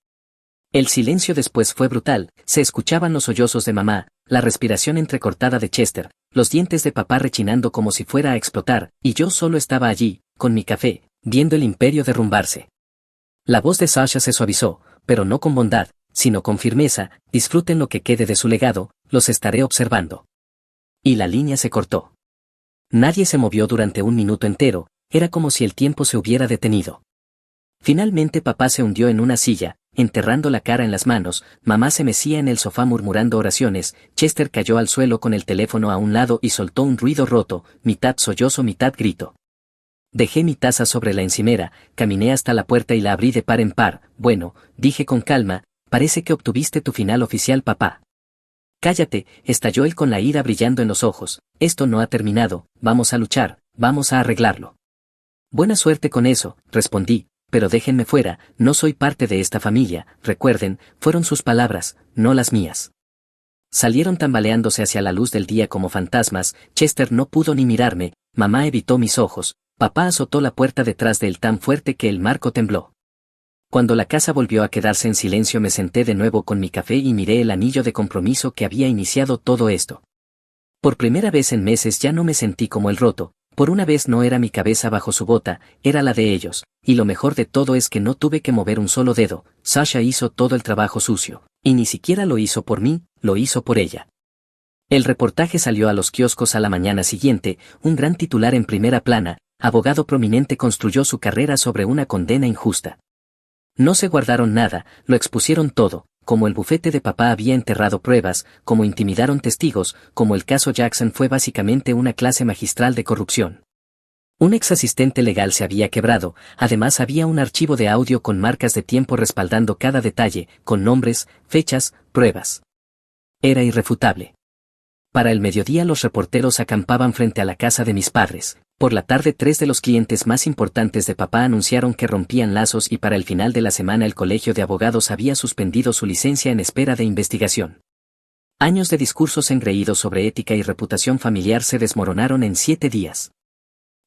El silencio después fue brutal, se escuchaban los sollozos de mamá, la respiración entrecortada de Chester, los dientes de papá rechinando como si fuera a explotar, y yo solo estaba allí, con mi café, viendo el imperio derrumbarse. La voz de Sasha se suavizó, pero no con bondad, sino con firmeza. Disfruten lo que quede de su legado, los estaré observando. Y la línea se cortó. Nadie se movió durante un minuto entero, era como si el tiempo se hubiera detenido. Finalmente papá se hundió en una silla, enterrando la cara en las manos, mamá se mecía en el sofá murmurando oraciones, Chester cayó al suelo con el teléfono a un lado y soltó un ruido roto, mitad sollozo mitad grito. Dejé mi taza sobre la encimera, caminé hasta la puerta y la abrí de par en par. Bueno, dije con calma, parece que obtuviste tu final oficial, papá. Cállate, estalló él con la ira brillando en los ojos, esto no ha terminado, vamos a luchar, vamos a arreglarlo. Buena suerte con eso, respondí, pero déjenme fuera, no soy parte de esta familia, recuerden, fueron sus palabras, no las mías. Salieron tambaleándose hacia la luz del día como fantasmas, Chester no pudo ni mirarme, mamá evitó mis ojos, papá azotó la puerta detrás de él tan fuerte que el marco tembló. Cuando la casa volvió a quedarse en silencio me senté de nuevo con mi café y miré el anillo de compromiso que había iniciado todo esto. Por primera vez en meses ya no me sentí como el roto, por una vez no era mi cabeza bajo su bota, era la de ellos, y lo mejor de todo es que no tuve que mover un solo dedo, Sasha hizo todo el trabajo sucio, y ni siquiera lo hizo por mí, lo hizo por ella. El reportaje salió a los kioscos a la mañana siguiente, un gran titular en primera plana, abogado prominente construyó su carrera sobre una condena injusta. No se guardaron nada, lo expusieron todo, como el bufete de papá había enterrado pruebas, como intimidaron testigos, como el caso Jackson fue básicamente una clase magistral de corrupción. Un ex asistente legal se había quebrado, además había un archivo de audio con marcas de tiempo respaldando cada detalle, con nombres, fechas, pruebas. Era irrefutable. Para el mediodía los reporteros acampaban frente a la casa de mis padres. Por la tarde 3 de los clientes más importantes de papá anunciaron que rompían lazos y para el final de la semana el colegio de abogados había suspendido su licencia en espera de investigación. Años de discursos engreídos sobre ética y reputación familiar se desmoronaron en 7 días.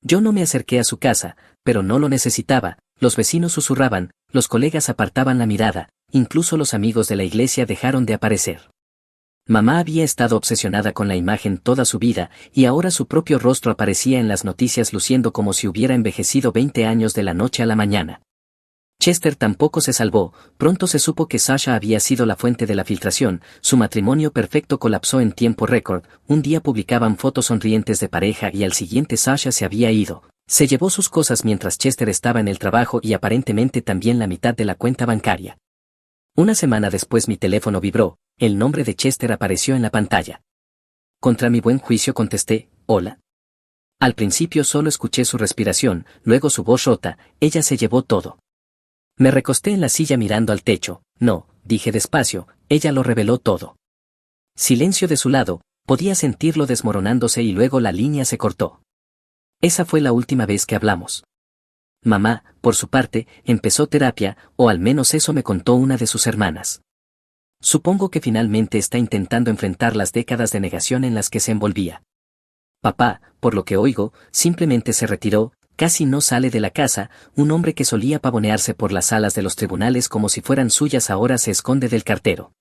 Yo no me acerqué a su casa, pero no lo necesitaba, los vecinos susurraban, los colegas apartaban la mirada, incluso los amigos de la iglesia dejaron de aparecer. Mamá había estado obsesionada con la imagen toda su vida, y ahora su propio rostro aparecía en las noticias luciendo como si hubiera envejecido 20 años de la noche a la mañana. Chester tampoco se salvó, pronto se supo que Sasha había sido la fuente de la filtración, su matrimonio perfecto colapsó en tiempo récord, un día publicaban fotos sonrientes de pareja y al siguiente Sasha se había ido, se llevó sus cosas mientras Chester estaba en el trabajo y aparentemente también la mitad de la cuenta bancaria. Una semana después mi teléfono vibró, el nombre de Chester apareció en la pantalla. Contra mi buen juicio contesté, «Hola». Al principio solo escuché su respiración, luego su voz rota, ella se llevó todo. Me recosté en la silla mirando al techo, no, dije despacio, ella lo reveló todo. Silencio de su lado, podía sentirlo desmoronándose y luego la línea se cortó. Esa fue la última vez que hablamos. Mamá, por su parte, empezó terapia, o al menos eso me contó una de sus hermanas. Supongo que finalmente está intentando enfrentar las décadas de negación en las que se envolvía. Papá, por lo que oigo, simplemente se retiró, casi no sale de la casa, un hombre que solía pavonearse por las salas de los tribunales como si fueran suyas ahora se esconde del cartero.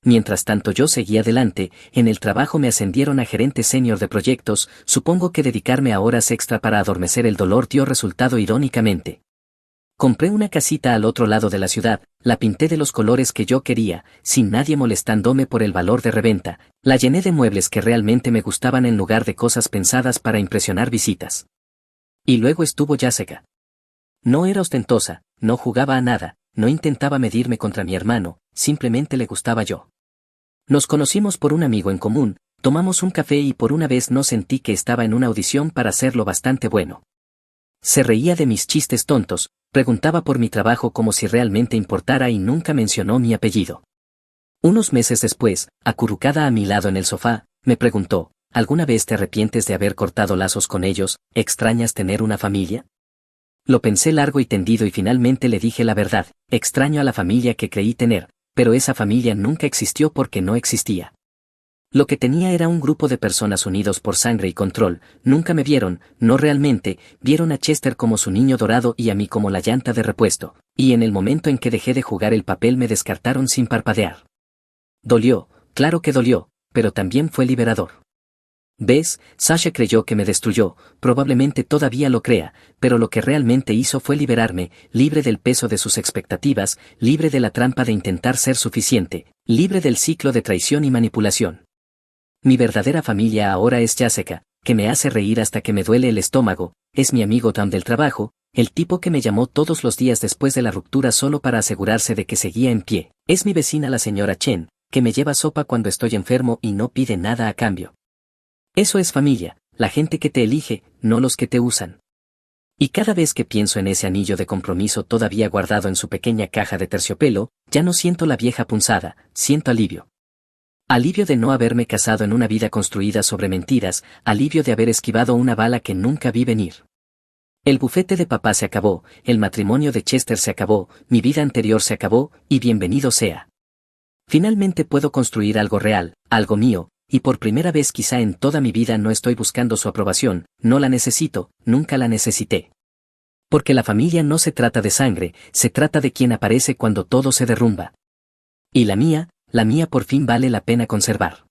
Mientras tanto yo seguía adelante, en el trabajo me ascendieron a gerente senior de proyectos, supongo que dedicarme a horas extra para adormecer el dolor dio resultado irónicamente. Compré una casita al otro lado de la ciudad, la pinté de los colores que yo quería, sin nadie molestándome por el valor de reventa, la llené de muebles que realmente me gustaban en lugar de cosas pensadas para impresionar visitas. Y luego estuvo Jessica. No era ostentosa, no jugaba a nada, no intentaba medirme contra mi hermano, simplemente le gustaba yo. Nos conocimos por un amigo en común, tomamos un café y por una vez no sentí que estaba en una audición para hacerlo bastante bueno. Se reía de mis chistes tontos, preguntaba por mi trabajo como si realmente importara y nunca mencionó mi apellido. Unos meses después, acurrucada a mi lado en el sofá, me preguntó, ¿alguna vez te arrepientes de haber cortado lazos con ellos? ¿Extrañas tener una familia? Lo pensé largo y tendido y finalmente le dije la verdad, extraño a la familia que creí tener, pero esa familia nunca existió porque no existía. Lo que tenía era un grupo de personas unidos por sangre y control, nunca me vieron, no realmente, vieron a Chester como su niño dorado y a mí como la llanta de repuesto, y en el momento en que dejé de jugar el papel me descartaron sin parpadear. Dolió, claro que dolió, pero también fue liberador. ¿Ves? Sasha creyó que me destruyó, probablemente todavía lo crea, pero lo que realmente hizo fue liberarme, libre del peso de sus expectativas, libre de la trampa de intentar ser suficiente, libre del ciclo de traición y manipulación. Mi verdadera familia ahora es Jessica, que me hace reír hasta que me duele el estómago, es mi amigo Tom del trabajo, El tipo que me llamó todos los días después de la ruptura solo para asegurarse de que seguía en pie. Es mi vecina la señora Chen, que me lleva sopa cuando estoy enfermo y no pide nada a cambio. Eso es familia, la gente que te elige, no los que te usan. Y cada vez que pienso en ese anillo de compromiso todavía guardado en su pequeña caja de terciopelo, ya no siento la vieja punzada, siento alivio. Alivio de no haberme casado en una vida construida sobre mentiras, alivio de haber esquivado una bala que nunca vi venir. El bufete de papá se acabó, el matrimonio de Chester se acabó, mi vida anterior se acabó, y bienvenido sea. Finalmente puedo construir algo real, algo mío, y por primera vez quizá en toda mi vida no estoy buscando su aprobación, no la necesito, nunca la necesité. Porque la familia no se trata de sangre, se trata de quien aparece cuando todo se derrumba. Y la mía por fin vale la pena conservar.